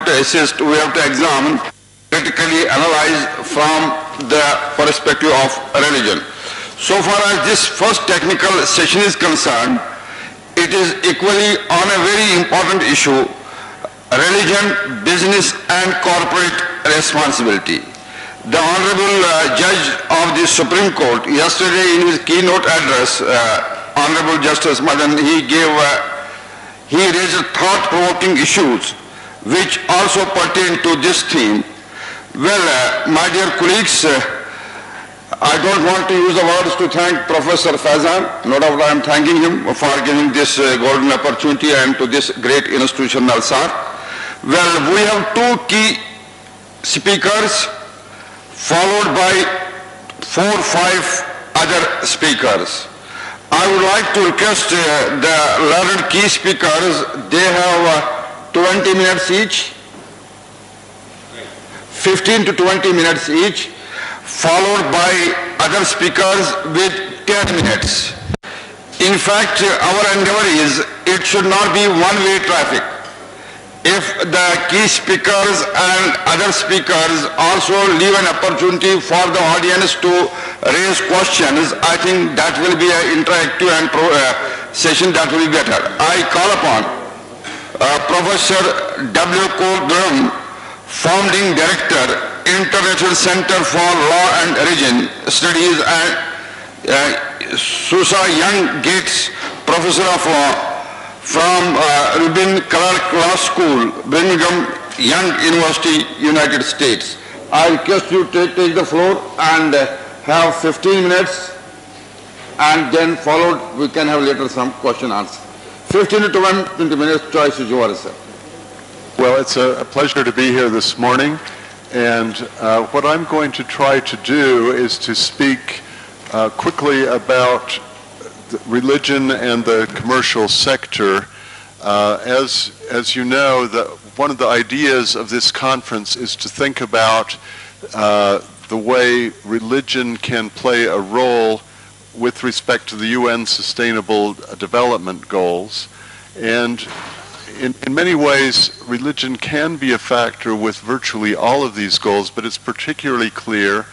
to assist, we have to examine, critically analyze from the perspective of religion. So far as this first technical session is concerned, it is equally on a very important issue, religion, business and corporate responsibility. The Honorable Judge of the Supreme Court, yesterday in his keynote address, Honorable Justice Madan, he raised thought-provoking issues which also pertain to this theme. Well, my dear colleagues, I don't want to use the words to thank Professor Faizan. No doubt I am thanking him for giving this golden opportunity and to this great institution, Al-Sar. Well, we have two key speakers followed by 4 or 5 other speakers. I would like to request the learned key speakers, they have 20 minutes each, 15 to 20 minutes each, followed by other speakers with 10 minutes. In fact, our endeavor is, it should not be one-way traffic. If the key speakers and other speakers also leave an opportunity for the audience to raise questions, I think that will be an interactive and session that will be better. I call upon Professor W. Durham, Founding Director, International Center for Law and Religion Studies, and Susa Young Gates, Professor of Law from Reuben Law School, Brigham Young University, United States. I request you to take the floor and have 15 minutes, and then followed we can have later some question answer. 15 to 20 minutes, choice is yours, sir. Well, it's a pleasure to be here this morning, and what I'm going to try to do is to speak quickly about religion and the commercial sector. As you know, one of the ideas of this conference is to think about the way religion can play a role with respect to the UN Sustainable Development Goals. And in many ways, religion can be a factor with virtually all of these goals, but it's particularly clear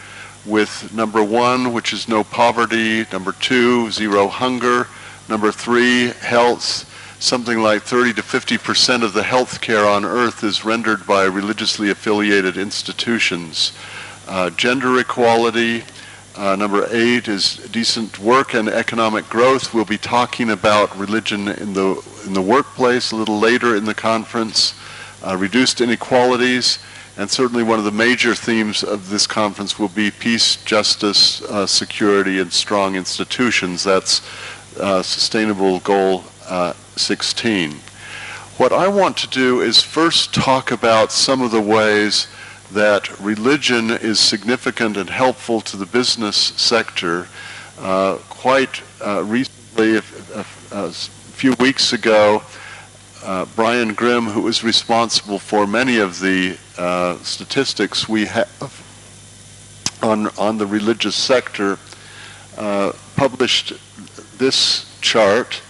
with number 1, which is no poverty, number 2, 0 hunger, number 3, health. Something like 30 to 50% of the health care on earth is rendered by religiously affiliated institutions. Gender equality, number 8 is decent work and economic growth. We'll be talking about religion in the workplace a little later in the conference. Reduced inequalities, and certainly one of the major themes of this conference will be peace, justice, security, and strong institutions. That's Sustainable Goal 16. What I want to do is first talk about some of the ways that religion is significant and helpful to the business sector. Quite recently, a few weeks ago, Brian Grimm, who was responsible for many of the statistics we have on the religious sector, published this chart,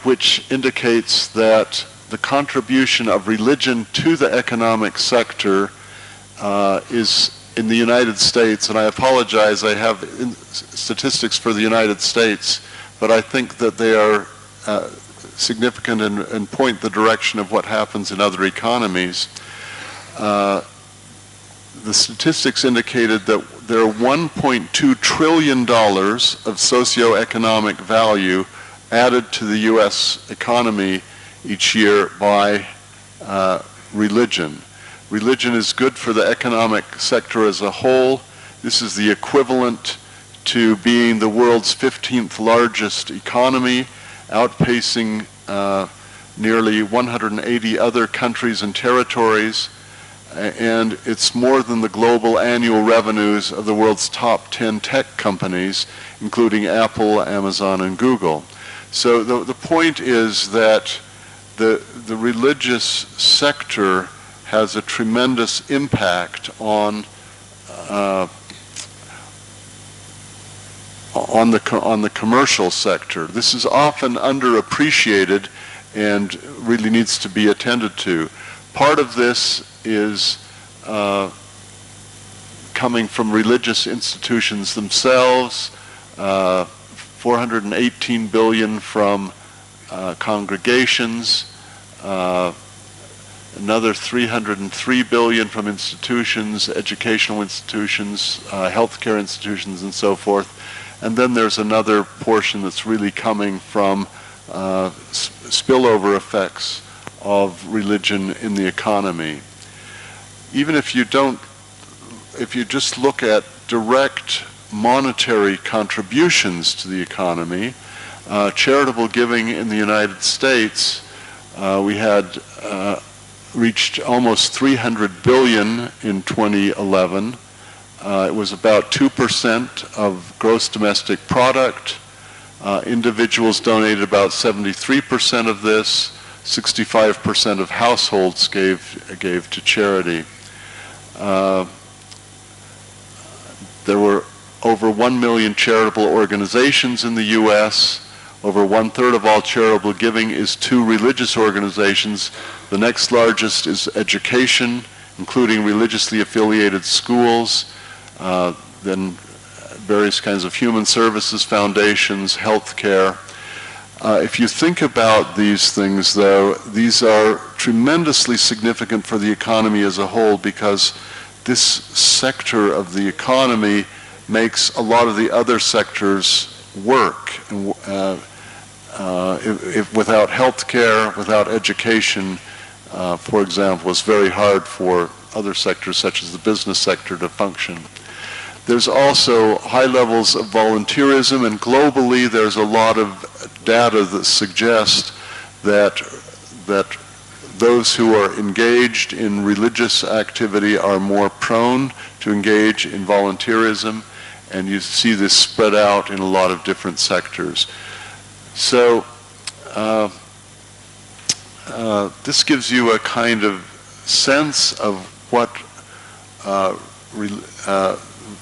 which indicates that the contribution of religion to the economic sector is in the United States, and I apologize, I have statistics for the United States, but I think that they are significant and point the direction of what happens in other economies. The statistics indicated that there are $1.2 trillion of socioeconomic value added to the U.S. economy each year by religion. Religion is good for the economic sector as a whole. This is the equivalent to being the world's 15th largest economy, outpacing nearly 180 other countries and territories, and it's more than the global annual revenues of the world's top 10 tech companies, including Apple, Amazon, and Google. So the point is that the religious sector has a tremendous impact on the commercial sector. This is often underappreciated and really needs to be attended to. Part of this is coming from religious institutions themselves, 418 billion from congregations, another 303 billion from institutions, educational institutions, healthcare institutions, and so forth. And then there's another portion that's really coming from spillover effects of religion in the economy. Even if you just look at direct monetary contributions to the economy, charitable giving in the United States, we had reached almost 300 billion in 2011. It was about 2% of gross domestic product. Individuals donated about 73% of this. 65% of households gave to charity. There were over 1 million charitable organizations in the U.S. Over 1/3 of all charitable giving is to religious organizations. The next largest is education, including religiously affiliated schools, then various kinds of human services, foundations, healthcare. If you think about these things, though, these are tremendously significant for the economy as a whole, because this sector of the economy makes a lot of the other sectors work. And, if without healthcare, without education, for example, it's very hard for other sectors, such as the business sector, to function. There's also high levels of volunteerism, and globally there's a lot of data that suggest that those who are engaged in religious activity are more prone to engage in volunteerism, and you see this spread out in a lot of different sectors. So this gives you a kind of sense of what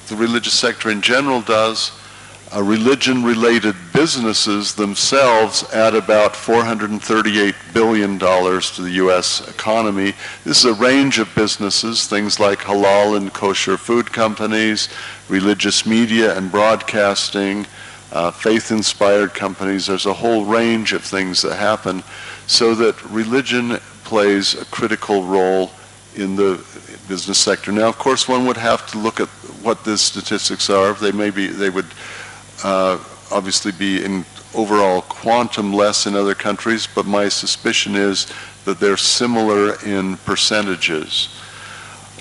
the religious sector in general does. Religion-related businesses themselves add about $438 billion to the U.S. economy. This is a range of businesses, things like halal and kosher food companies, religious media and broadcasting, faith-inspired companies. There's a whole range of things that happen, so that religion plays a critical role in the business sector. Now, of course, one would have to look at what the statistics are. They would obviously be in overall quantum less in other countries, but my suspicion is that they're similar in percentages.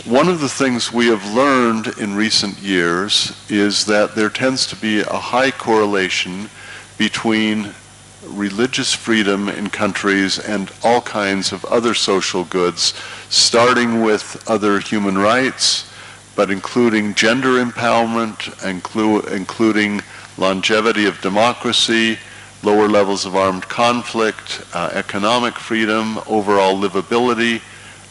One of the things we have learned in recent years is that there tends to be a high correlation between religious freedom in countries and all kinds of other social goods, starting with other human rights, but including gender empowerment, including longevity of democracy, lower levels of armed conflict, economic freedom, overall livability,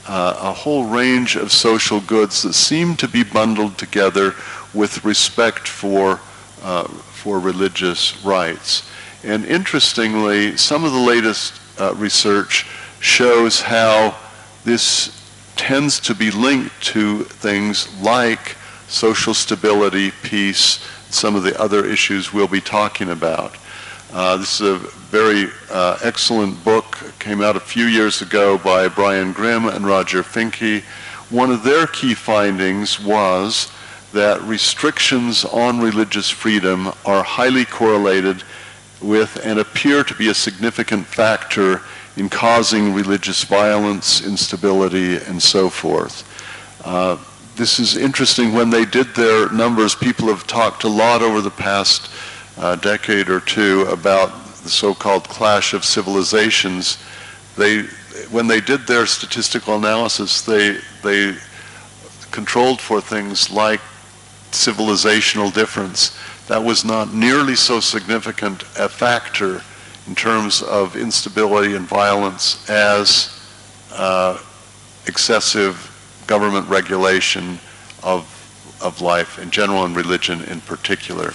a whole range of social goods that seem to be bundled together with respect for religious rights. And interestingly, some of the latest research shows how this tends to be linked to things like social stability, peace, some of the other issues we'll be talking about. This is a very excellent book, came out a few years ago by Brian Grimm and Roger Finke. One of their key findings was that restrictions on religious freedom are highly correlated with and appear to be a significant factor in causing religious violence, instability, and so forth. This is interesting. When they did their numbers, people have talked a lot over the past decade or two about the so-called clash of civilizations. When they did their statistical analysis, they controlled for things like civilizational difference. That was not nearly so significant a factor in terms of instability and violence as excessive government regulation of life in general and religion in particular.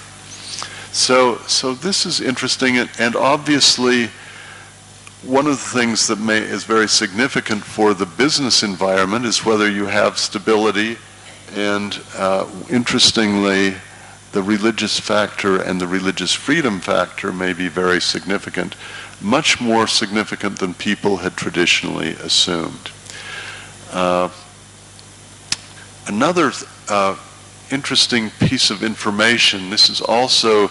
So this is interesting, and obviously one of the things that is very significant for the business environment is whether you have stability, and interestingly, the religious factor and the religious freedom factor may be very significant, much more significant than people had traditionally assumed. Another interesting piece of information, this is also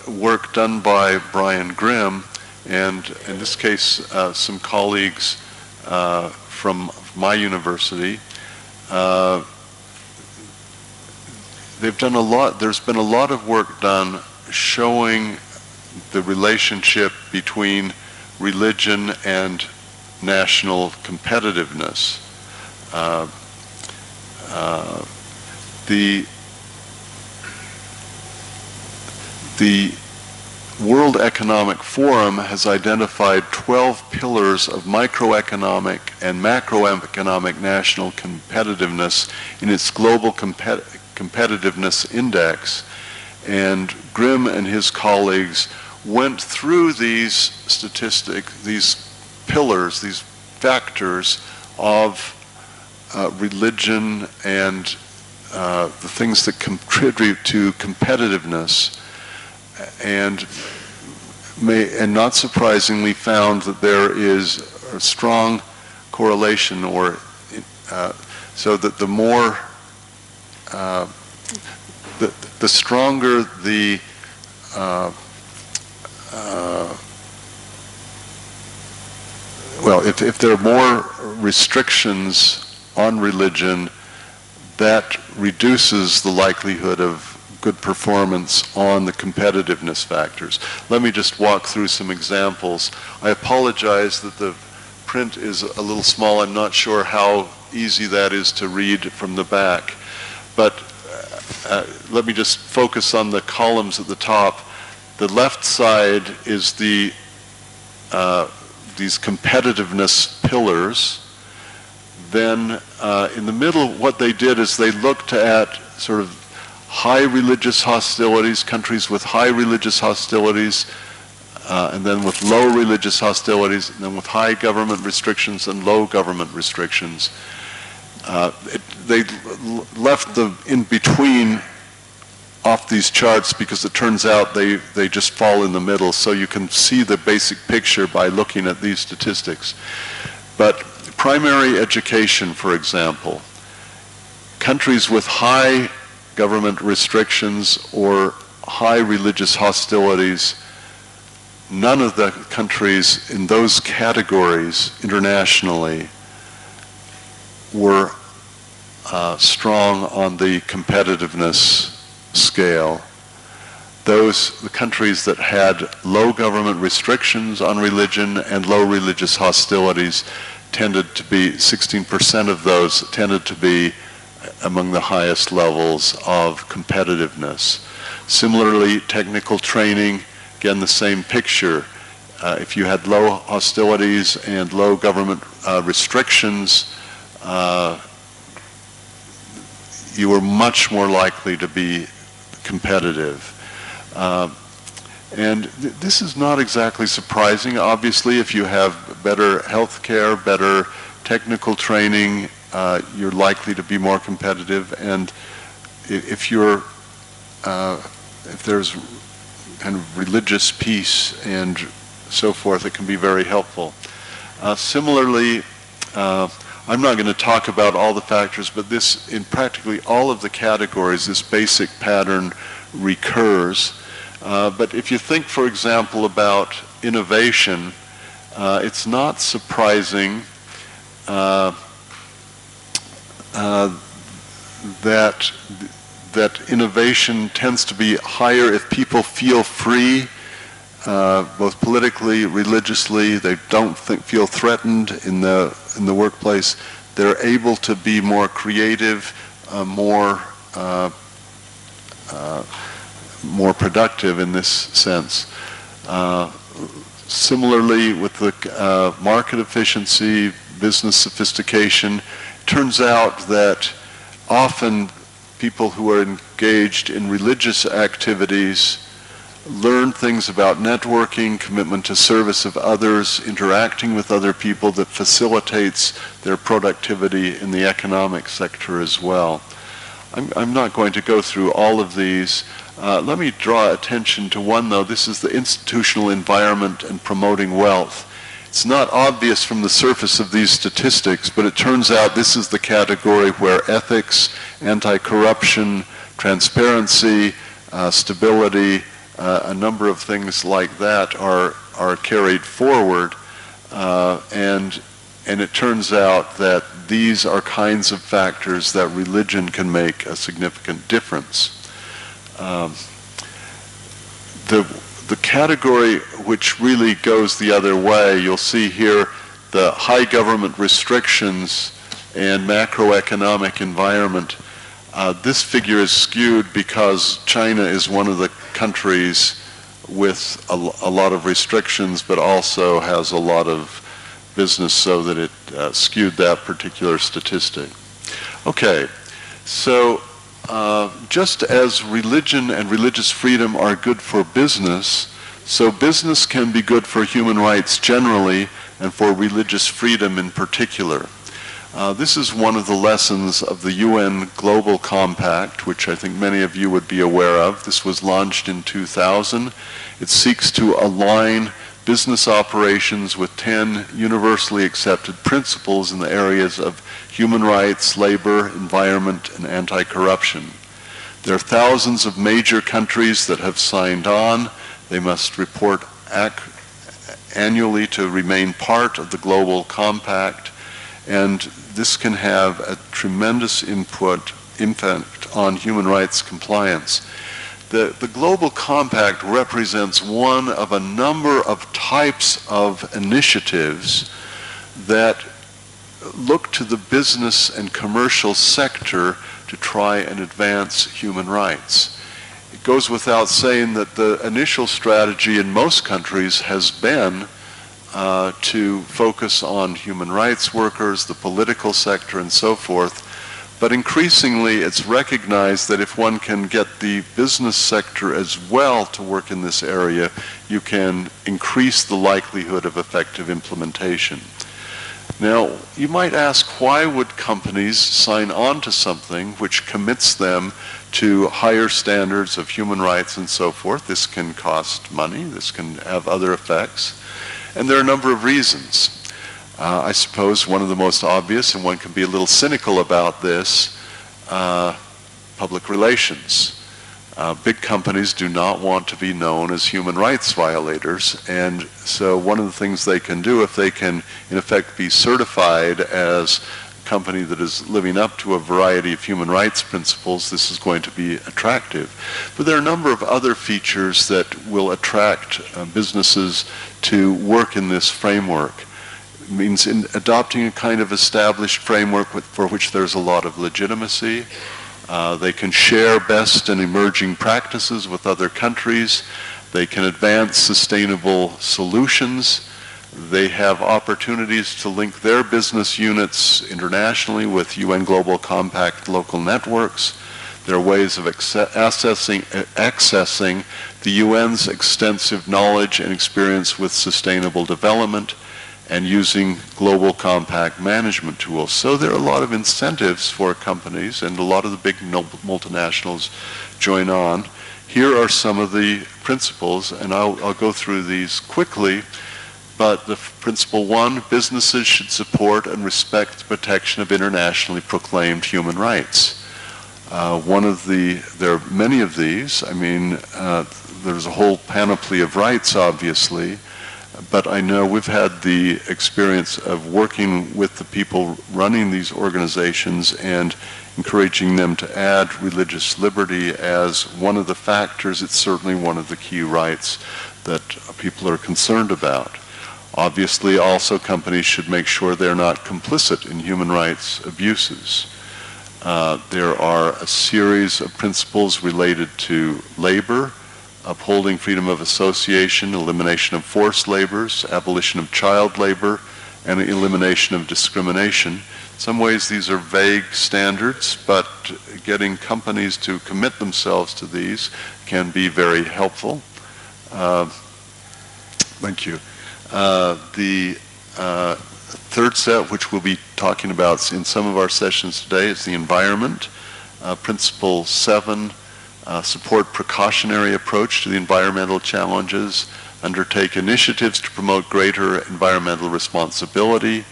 work done by Brian Grimm, and in this case some colleagues from my university. They've done a lot, there's been a lot of work done showing the relationship between religion and national competitiveness. The World Economic Forum has identified 12 pillars of microeconomic and macroeconomic national competitiveness in its global competitiveness index, and Grimm and his colleagues went through these statistics, these pillars, these factors of religion and the things that contribute to competitiveness, and not surprisingly found that there is a strong correlation, or so that the more the stronger the well, if there are more restrictions on religion, that reduces the likelihood of good performance on the competitiveness factors. Let me just walk through some examples. I apologize that the print is a little small. I'm not sure how easy that is to read from the back. But let me just focus on the columns at the top. The left side is these competitiveness pillars. Then in the middle, what they did is they looked at sort of high religious hostilities, countries with high religious hostilities, and then with low religious hostilities, and then with high government restrictions and low government restrictions. They left the in-between off these charts because it turns out they just fall in the middle, so you can see the basic picture by looking at these statistics. But primary education, for example, countries with high government restrictions or high religious hostilities, none of the countries in those categories internationally were strong on the competitiveness scale. The countries that had low government restrictions on religion and low religious hostilities tended to be, 16% of those tended to be among the highest levels of competitiveness. Similarly, technical training, again the same picture. If you had low hostilities and low government restrictions, you were much more likely to be competitive. And this is not exactly surprising. Obviously, if you have better health care, better technical training, you're likely to be more competitive. And if there's kind of religious peace and so forth, it can be very helpful. Similarly, I'm not going to talk about all the factors, but this, in practically all of the categories, this basic pattern recurs. But if you think, for example, about innovation, it's not surprising that innovation tends to be higher if people feel free, both politically, religiously. They don't feel threatened in the workplace. They're able to be more creative, more productive in this sense. Similarly, with the market efficiency, business sophistication, it turns out that often people who are engaged in religious activities learn things about networking, commitment to service of others, interacting with other people that facilitates their productivity in the economic sector as well. I'm not going to go through all of these. Let me draw attention to one, though. This is the institutional environment and promoting wealth. It's not obvious from the surface of these statistics, but it turns out this is the category where ethics, anti-corruption, transparency, stability, a number of things like that are carried forward, and it turns out that these are kinds of factors that religion can make a significant difference. The category which really goes the other way, you'll see here the high government restrictions and macroeconomic environment. This figure is skewed because China is one of the countries with a lot of restrictions, but also has a lot of business, so that it skewed that particular statistic. Okay, so just as religion and religious freedom are good for business, so business can be good for human rights generally and for religious freedom in particular. This is one of the lessons of the UN Global Compact, which I think many of you would be aware of. This was launched in 2000. It seeks to align business operations with 10 universally accepted principles in the areas of human rights, labor, environment, and anti-corruption. There are thousands of major countries that have signed on. They must report annually to remain part of the Global Compact, and this can have a tremendous impact on human rights compliance. The Global Compact represents one of a number of types of initiatives that look to the business and commercial sector to try and advance human rights. It goes without saying that the initial strategy in most countries has been to focus on human rights workers, the political sector, and so forth. But increasingly, it's recognized that if one can get the business sector as well to work in this area, you can increase the likelihood of effective implementation. Now, you might ask, why would companies sign on to something which commits them to higher standards of human rights and so forth? This can cost money. This can have other effects. And there are a number of reasons. I suppose one of the most obvious, and one can be a little cynical about this, public relations. Big companies do not want to be known as human rights violators, and so one of the things they can do, if they can in effect be certified as a company that is living up to a variety of human rights principles, this is going to be attractive. But there are a number of other features that will attract businesses to work in this framework. It means in adopting a kind of established framework for which there's a lot of legitimacy. They can share best and emerging practices with other countries. They can advance sustainable solutions. They have opportunities to link their business units internationally with UN Global Compact local networks. There are ways of accessing the UN's extensive knowledge and experience with sustainable development and using Global Compact management tools. So there are a lot of incentives for companies, and a lot of the big multinationals join on. Here are some of the principles, and I'll go through these quickly. But the principle one, businesses should support and respect the protection of internationally proclaimed human rights. There are many of these. I mean, there's a whole panoply of rights, obviously, but I know we've had the experience of working with the people running these organizations and encouraging them to add religious liberty as one of the factors. It's certainly one of the key rights that people are concerned about. Obviously, also companies should make sure they're not complicit in human rights abuses. There are a series of principles related to labor, upholding freedom of association, elimination of forced labors, abolition of child labor, and elimination of discrimination. In some ways these are vague standards, but getting companies to commit themselves to these can be very helpful. Thank you. The third set, which we'll be talking about in some of our sessions today, is the environment. Principle 7, support precautionary approach to the environmental challenges, undertake initiatives to promote greater environmental responsibility,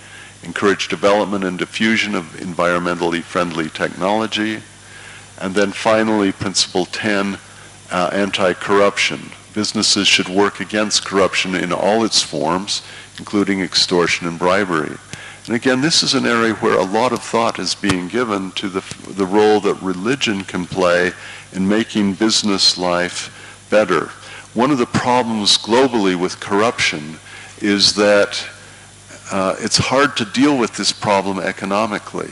encourage development and diffusion of environmentally friendly technology. And then finally, Principle 10, anti-corruption. Businesses should work against corruption in all its forms, including extortion and bribery. And again, this is an area where a lot of thought is being given to the role that religion can play in making business life better. One of the problems globally with corruption is that it's hard to deal with this problem economically.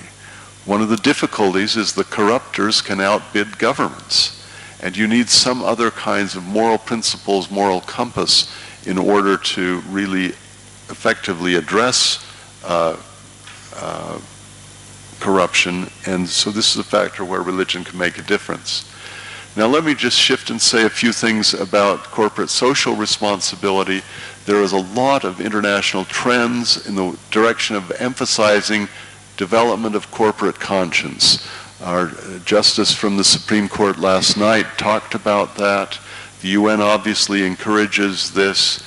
One of the difficulties is the corruptors can outbid governments. And you need some other kinds of moral principles, moral compass, in order to really effectively address corruption. And so this is a factor where religion can make a difference. Now let me just shift and say a few things about corporate social responsibility. There is a lot of international trends in the direction of emphasizing development of corporate conscience. Our justice from the Supreme Court last night talked about that. The UN obviously encourages this.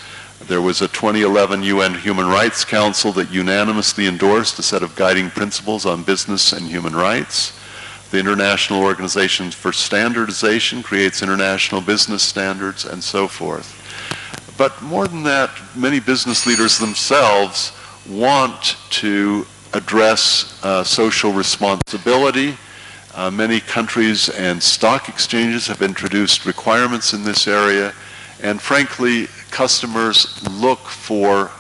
There was a 2011 UN Human Rights Council that unanimously endorsed a set of guiding principles on business and human rights. The International Organization for Standardization creates international business standards and so forth. But more than that, many business leaders themselves want to address social responsibility. Many countries and stock exchanges have introduced requirements in this area, and frankly, customers look for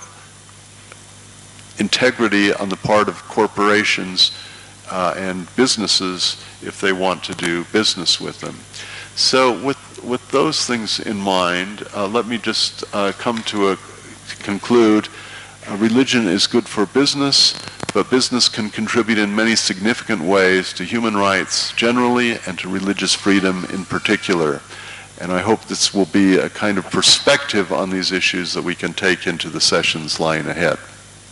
integrity on the part of corporations and businesses if they want to do business with them. So with those things in mind, let me just come to conclude. Religion is good for business, but business can contribute in many significant ways to human rights generally and to religious freedom in particular. And I hope this will be a kind of perspective on these issues that we can take into the sessions lying ahead.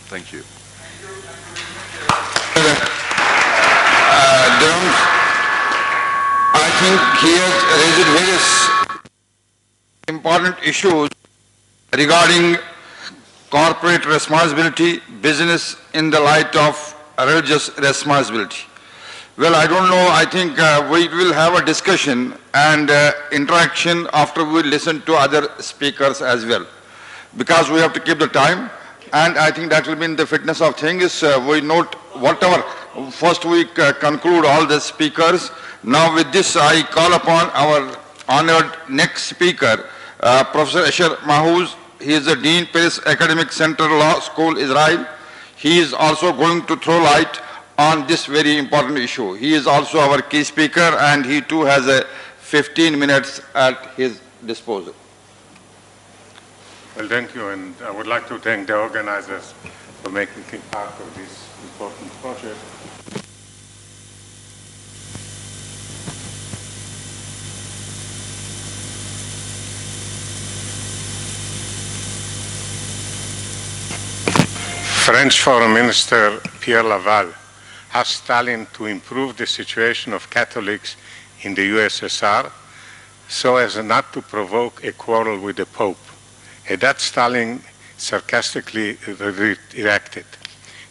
Thank you. Durham, I think he has raised various important issues regarding corporate responsibility, business in the light of religious responsibility. Well, I don't know, I think we will have a discussion and interaction after we listen to other speakers as well. Because we have to keep the time, and I think that will be in the fitness of things. We note whatever, first we conclude all the speakers. Now with this, I call upon our honored next speaker, Professor C.S.R. Maoz. He is the Dean, Paris Academic Center Law School, Israel. He is also going to throw light on this very important issue. He is also our key speaker, and he too has 15 minutes at his disposal. Well, thank you, and I would like to thank the organizers for making me part of this important project. French Foreign Minister Pierre Laval asked Stalin to improve the situation of Catholics in the USSR so as not to provoke a quarrel with the Pope. At that, Stalin sarcastically reacted,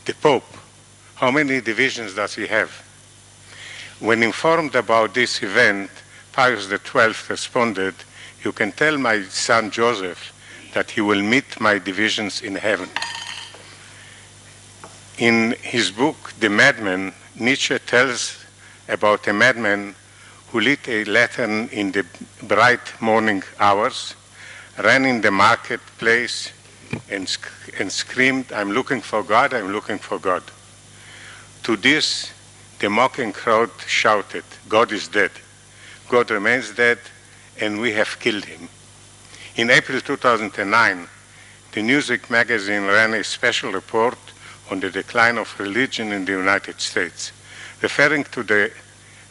"The Pope, how many divisions does he have?" When informed about this event, Pius XII responded, "You can tell my son Joseph that he will meet my divisions in heaven." In his book, The Madman, Nietzsche tells about a madman who lit a lantern in the bright morning hours, ran in the marketplace, and screamed, "I'm looking for God, I'm looking for God." To this, the mocking crowd shouted, "God is dead. God remains dead, and we have killed him." In April 2009, the Newsweek magazine ran a special report on the decline of religion in the United States. Referring to the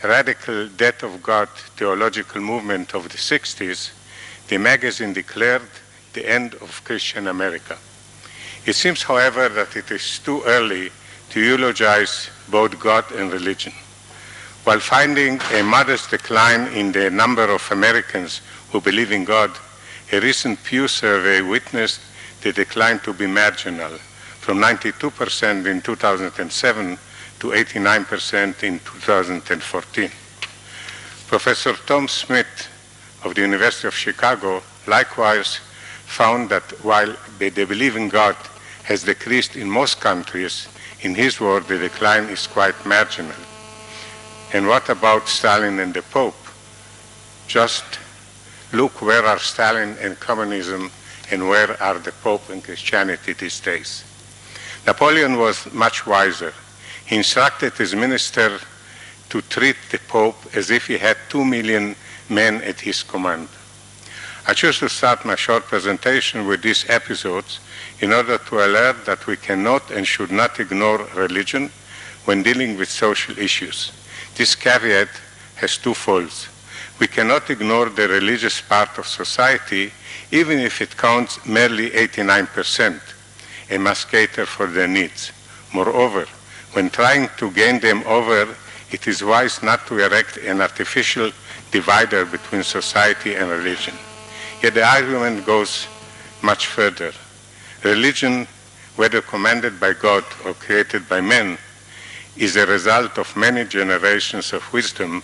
radical death of God theological movement of the 60s, the magazine declared the end of Christian America. It seems, however, that it is too early to eulogize both God and religion. While finding a modest decline in the number of Americans who believe in God, a recent Pew survey witnessed the decline to be marginal, from 92% in 2007 to 89% in 2014. Professor Tom Smith of the University of Chicago likewise found that while the belief in God has decreased in most countries, in his word, the decline is quite marginal. And what about Stalin and the Pope? Just look, where are Stalin and communism, and where are the Pope and Christianity these days? Napoleon was much wiser. He instructed his minister to treat the Pope as if he had 2 million men at his command. I choose to start my short presentation with these episodes in order to alert that we cannot and should not ignore religion when dealing with social issues. This caveat has two folds. We cannot ignore the religious part of society, even if it counts merely 89%, and must cater for their needs. Moreover, when trying to gain them over, it is wise not to erect an artificial divider between society and religion. Yet the argument goes much further. Religion, whether commanded by God or created by men, is a result of many generations of wisdom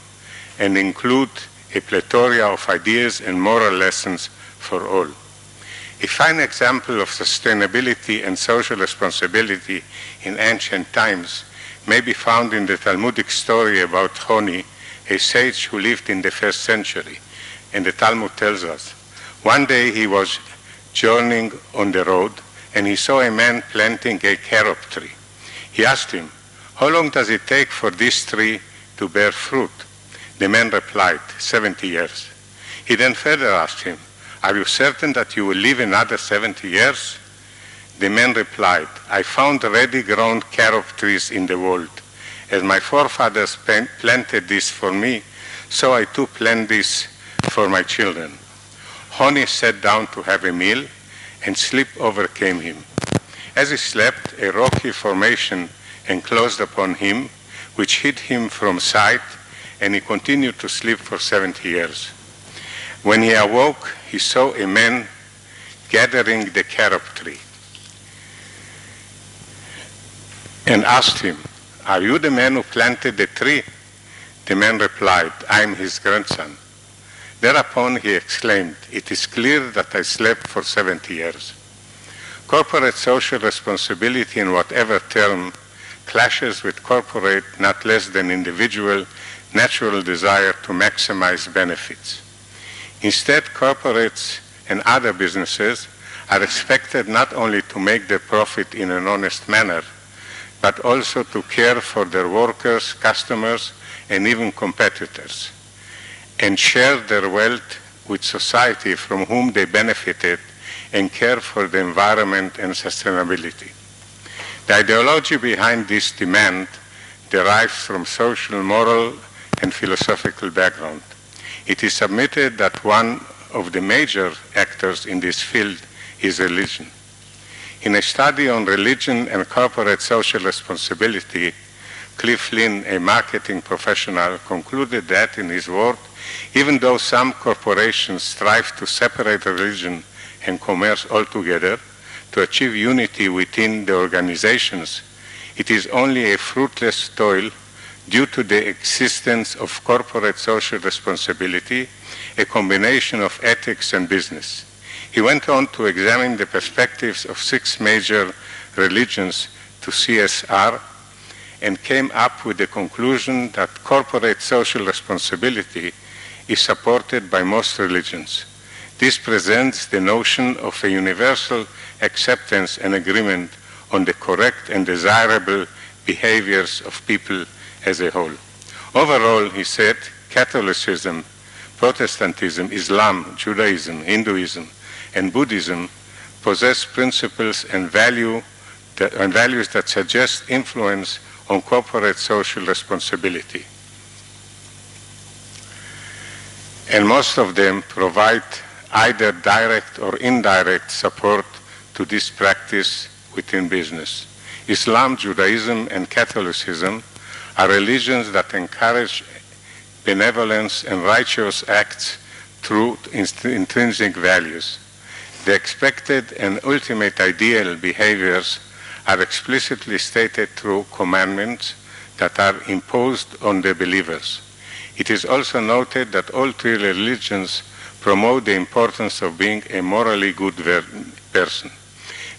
and include a plethora of ideas and moral lessons for all. A fine example of sustainability and social responsibility in ancient times may be found in the Talmudic story about Honi, a sage who lived in the 1st century. And the Talmud tells us, one day he was journeying on the road and he saw a man planting a carob tree. He asked him, "How long does it take for this tree to bear fruit?" The man replied, 70 years. He then further asked him, "Are you certain that you will live another 70 years? The man replied, "I found ready-grown carob trees in the world. As my forefathers planted this for me, so I too plant this for my children." Honi sat down to have a meal, and sleep overcame him. As he slept, a rocky formation enclosed upon him, which hid him from sight, and he continued to sleep for 70 years. When he awoke, he saw a man gathering the carob tree and asked him, "Are you the man who planted the tree?" The man replied, "I am his grandson." Thereupon he exclaimed, "It is clear that I slept for 70 years." Corporate social responsibility in whatever term clashes with corporate, not less than individual, natural desire to maximize benefits. Instead, corporates and other businesses are expected not only to make their profit in an honest manner, but also to care for their workers, customers, and even competitors, and share their wealth with society from whom they benefited, and care for the environment and sustainability. The ideology behind this demand derives from social, moral, and philosophical background. It is submitted that one of the major actors in this field is religion. In a study on religion and corporate social responsibility, Cliff Lynn, a marketing professional, concluded that, in his word, even though some corporations strive to separate religion and commerce altogether to achieve unity within the organizations, it is only a fruitless toil due to the existence of corporate social responsibility, a combination of ethics and business. He went on to examine the perspectives of 6 major religions to C.S.R. and came up with the conclusion that corporate social responsibility is supported by most religions. This presents the notion of a universal acceptance and agreement on the correct and desirable behaviors of people as a whole. Overall, he said, Catholicism, Protestantism, Islam, Judaism, Hinduism, and Buddhism possess principles and values that suggest influence on corporate social responsibility. And most of them provide either direct or indirect support to this practice within business. Islam, Judaism, and Catholicism are religions that encourage benevolence and righteous acts through intrinsic values. The expected and ultimate ideal behaviors are explicitly stated through commandments that are imposed on the believers. It is also noted that all three religions promote the importance of being a morally good person.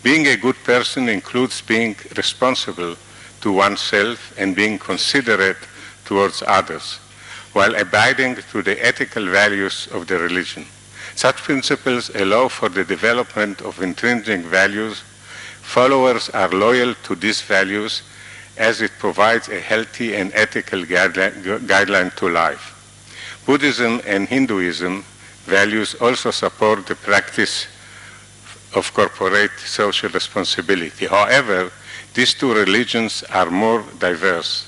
Being a good person includes being responsible to oneself and being considerate towards others, while abiding to the ethical values of the religion. Such principles allow for the development of intrinsic values. Followers are loyal to these values as it provides a healthy and ethical guideline to life. Buddhism and Hinduism values also support the practice of corporate social responsibility. However, these two religions are more diverse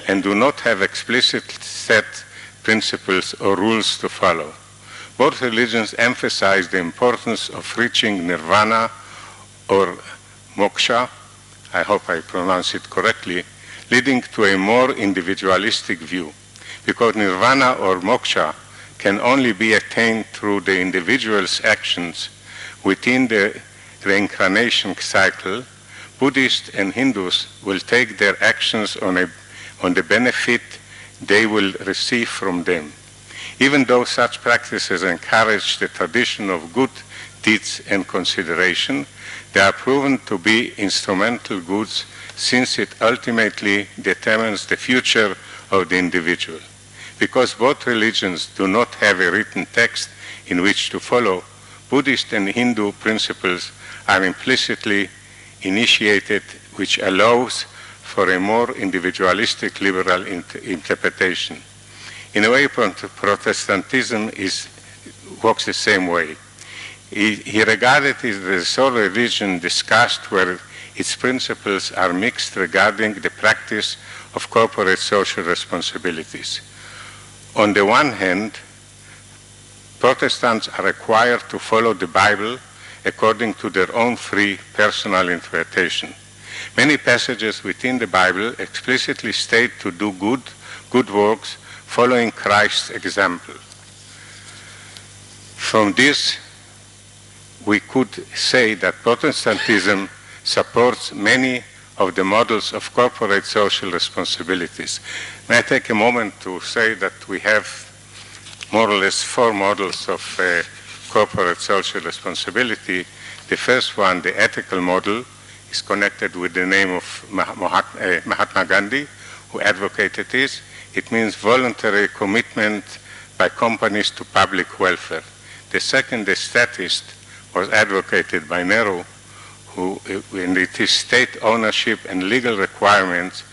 and do not have explicit set principles or rules to follow. Both religions emphasize the importance of reaching nirvana or moksha, I hope I pronounce it correctly, leading to a more individualistic view, because nirvana or moksha can only be attained through the individual's actions within the reincarnation cycle. Buddhists and Hindus will take their actions on the benefit they will receive from them. Even though such practices encourage the tradition of good deeds and consideration, they are proven to be instrumental goods since it ultimately determines the future of the individual. Because both religions do not have a written text in which to follow, Buddhist and Hindu principles are implicitly initiated, which allows for a more individualistic liberal interpretation. In a way, Protestantism works the same way. He regarded it as the sole religion discussed where its principles are mixed regarding the practice of corporate social responsibilities. On the one hand, Protestants are required to follow the Bible according to their own free personal interpretation. Many passages within the Bible explicitly state to do good works following Christ's example. From this, we could say that Protestantism supports many of the models of corporate social responsibilities. May I take a moment to say that we have more or less 4 models of corporate social responsibility. The first one, the ethical model, is connected with the name of Mahatma Gandhi, who advocated this. It means voluntary commitment by companies to public welfare. The second, the statist, was advocated by Nehru, and it is state ownership and legal requirements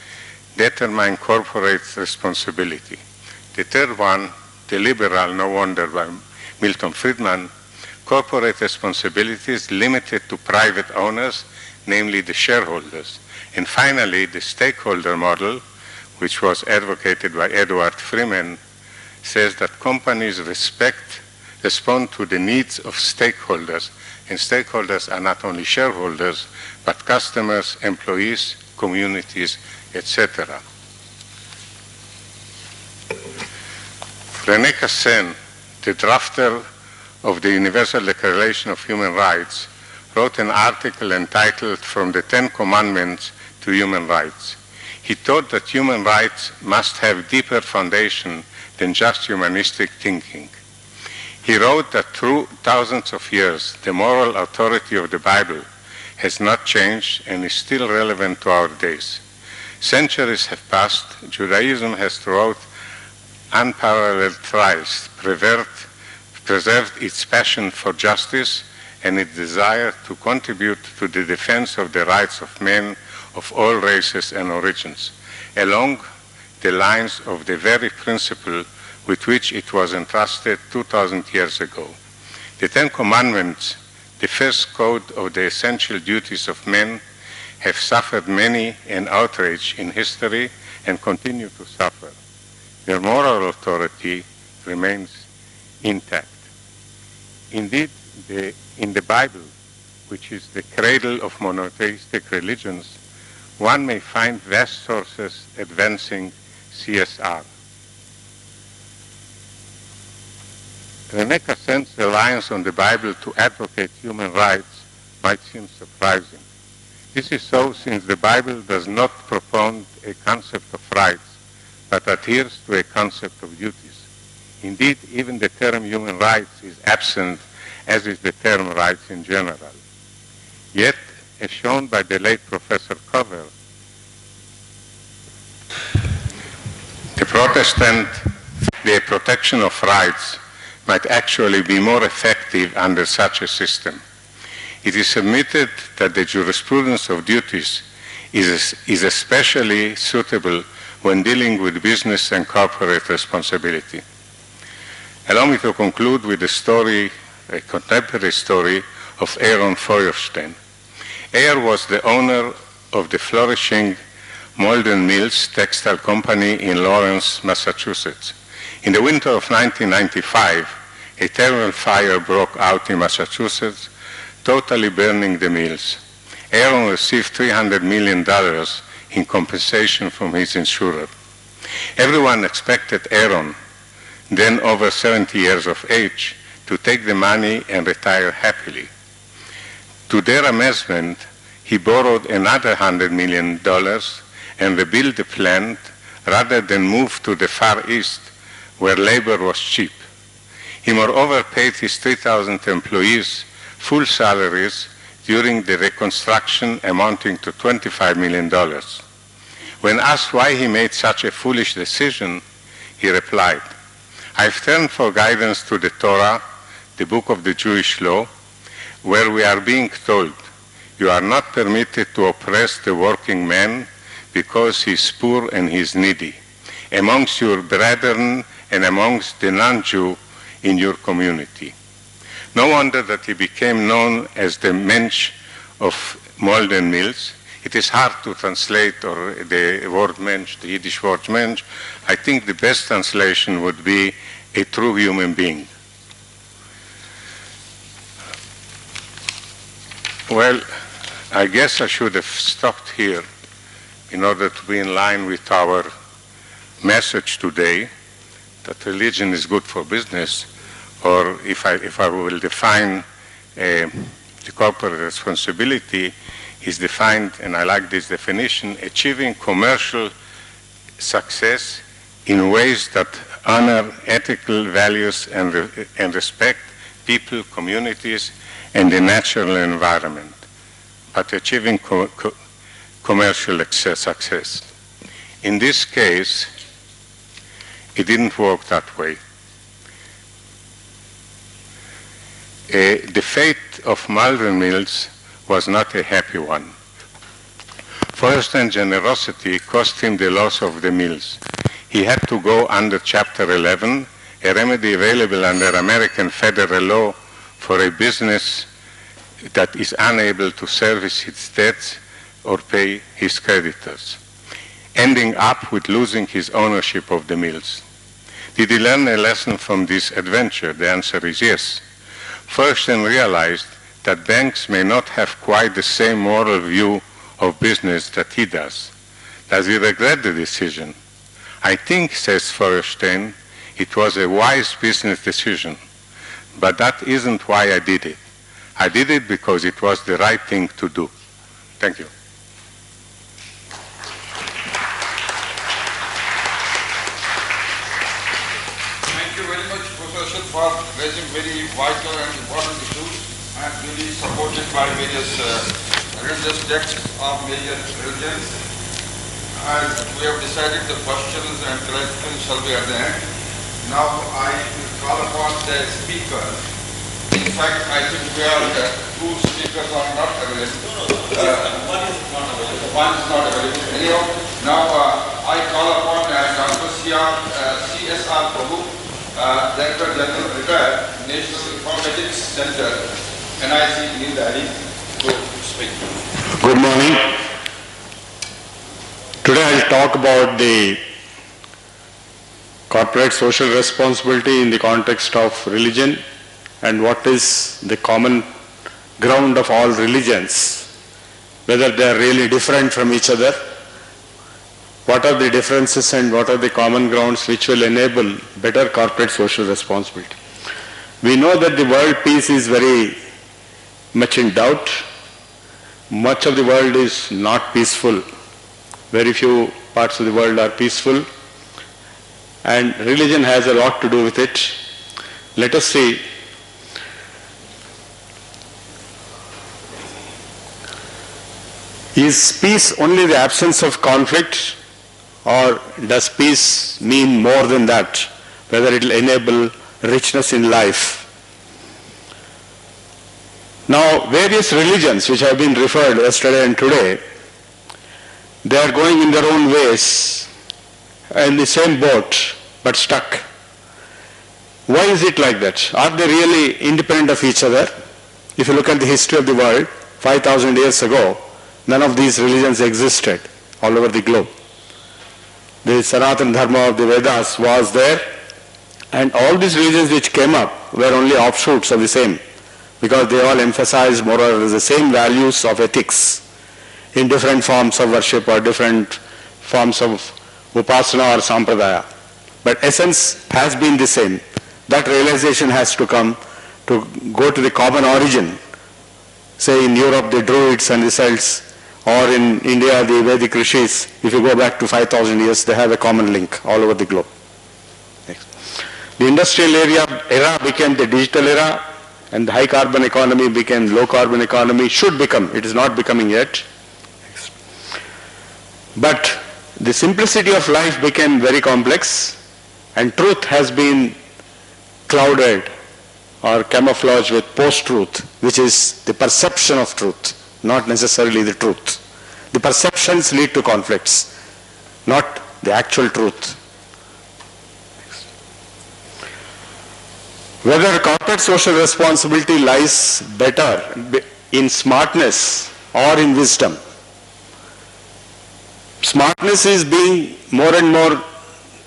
determine corporate responsibility. The third one, the liberal, no wonder, by Milton Friedman, corporate responsibility is limited to private owners, namely the shareholders. And finally, the stakeholder model, which was advocated by Edward Freeman, says that companies respond to the needs of stakeholders, and stakeholders are not only shareholders, but customers, employees, communities, etc. René Cassin, the drafter of the Universal Declaration of Human Rights, wrote an article entitled From the 10 Commandments to Human Rights. He taught that human rights must have deeper foundation than just humanistic thinking. He wrote that through thousands of years, the moral authority of the Bible has not changed and is still relevant to our days. Centuries have passed. Judaism has throughout unparalleled trials preserved its passion for justice and its desire to contribute to the defense of the rights of men of all races and origins, along the lines of the very principle with which it was entrusted 2,000 years ago. The 10 Commandments, the first code of the essential duties of men, have suffered many an outrage in history and continue to suffer. Their moral authority remains intact. Indeed, in the Bible, which is the cradle of monotheistic religions, one may find vast sources advancing C.S.R. René-Cassin's reliance on the Bible to advocate human rights might seem surprising. This is so since the Bible does not propound a concept of rights, but adheres to a concept of duties. Indeed, even the term human rights is absent, as is the term rights in general. Yet, as shown by the late Professor Cover, the protection of rights might actually be more effective under such a system. It is submitted that the jurisprudence of duties is especially suitable when dealing with business and corporate responsibility. Allow me to conclude with a contemporary story of Aaron Feuerstein. Aaron was the owner of the flourishing Malden Mills textile company in Lawrence, Massachusetts. In the winter of 1995, a terrible fire broke out in Massachusetts, totally burning the mills. Aaron received $300 million in compensation from his insurer. Everyone expected Aaron, then over 70 years of age, to take the money and retire happily. To their amazement, he borrowed another $100 million and rebuilt the plant rather than move to the Far East, where labor was cheap. He moreover paid his 3,000 employees full salaries during the reconstruction amounting to $25 million. When asked why he made such a foolish decision, he replied, "I've turned for guidance to the Torah, the book of the Jewish law, where we are being told, you are not permitted to oppress the working man because he is poor and he is needy, amongst your brethren and amongst the non-Jew in your community." No wonder that he became known as the Mensch of Malden Mills. It is hard to translate, or the word Mensch, the Yiddish word Mensch. I think the best translation would be a true human being. Well, I guess I should have stopped here in order to be in line with our message today, that religion is good for business, or if I will define the corporate responsibility, is defined, and I like this definition, achieving commercial success in ways that honor ethical values and respect people, communities, and the natural environment, but achieving commercial success. In this case, it didn't work that way. The fate of Malden Mills was not a happy one. Feuerstein's generosity cost him the loss of the mills. He had to go under Chapter 11, a remedy available under American federal law for a business that is unable to service its debts or pay his creditors, ending up with losing his ownership of the mills. Did he learn a lesson from this adventure? The answer is yes. Feuerstein realized that banks may not have quite the same moral view of business that he does. Does he regret the decision? I think, says Feuerstein, it was a wise business decision, but that isn't why I did it. I did it because it was the right thing to do. Thank you. Thank you very much, Professor, for raising very vital and important issues, and really supported by various religious texts of major religions. As we have decided, the questions and clarifications shall be at the end. Now I will call upon the speakers. In fact, I think we are two speakers are not available. One is not available. One is not available. Anyhow, now I call upon Dr. C.S.R. Prabhu, Director General, Retd, National Informatics Center, NIC, New Delhi, to speak. Good morning. Today I'll talk about the corporate social responsibility in the context of religion and what is the common ground of all religions, whether they are really different from each other, what are the differences and what are the common grounds which will enable better corporate social responsibility. We know that the world peace is very much in doubt. Much of the world is not peaceful. Very few parts of the world are peaceful, and religion has a lot to do with it. Let us see. Is peace only the absence of conflict, or does peace mean more than that? Whether it will enable richness in life. Now, various religions which have been referred yesterday and today, they are going in their own ways, in the same boat, but stuck. Why is it like that? Are they really independent of each other? If you look at the history of the world, 5,000 years ago, none of these religions existed all over the globe. The Sanatana Dharma of the Vedas was there, and all these religions which came up were only offshoots of the same, because they all emphasize more or less the same values of ethics in different forms of worship or different forms of upasana or sampradaya. But essence has been the same. That realization has to come to go to the common origin. Say in Europe the Druids and the Celts, or in India the Vedic Rishis, if you go back to 5,000 years, they have a common link all over the globe. Next. The industrial era became the digital era, and the high carbon economy became low carbon economy, should become, it is not becoming yet. But the simplicity of life became very complex, and truth has been clouded or camouflaged with post-truth, which is the perception of truth, not necessarily the truth. The perceptions lead to conflicts, not the actual truth. Whether corporate social responsibility lies better in smartness or in wisdom. Smartness is being more and more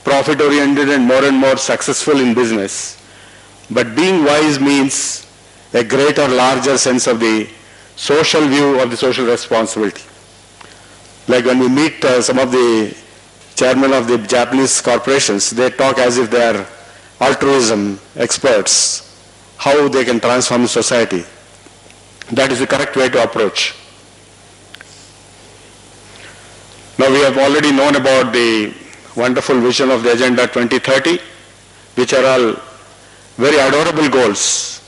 profit-oriented and more successful in business. But being wise means a greater, larger sense of the social view of the social responsibility. Like when we meet some of the chairmen of the Japanese corporations, they talk as if they are altruism experts, how they can transform society. That is the correct way to approach. Now we have already known about the wonderful vision of the Agenda 2030, which are all very adorable goals,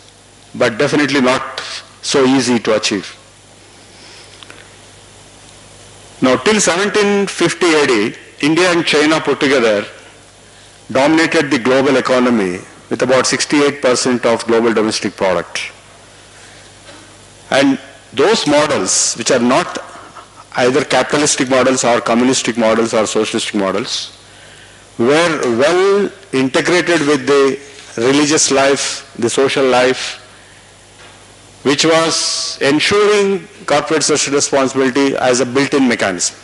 but definitely not so easy to achieve. Now till 1750 AD, India and China put together dominated the global economy with about 68% of global domestic product. And those models, which are not either capitalistic models or communistic models or socialistic models, were well integrated with the religious life, the social life, which was ensuring corporate social responsibility as a built-in mechanism.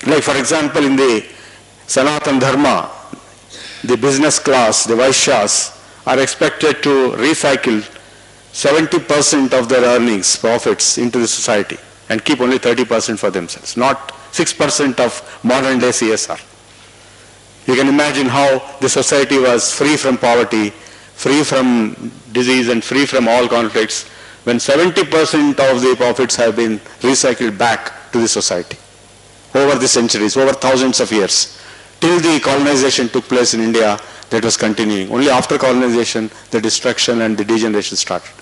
Like for example, in the Sanatana Dharma, the business class, the Vaishyas, are expected to recycle 70% of their earnings, profits into the society and keep only 30% for themselves, not 6% of modern day C.S.R. You can imagine how the society was free from poverty, free from disease and free from all conflicts when 70% of the profits have been recycled back to the society over the centuries, over thousands of years. Till the colonization took place in India, that was continuing. Only after colonization, the destruction and the degeneration started.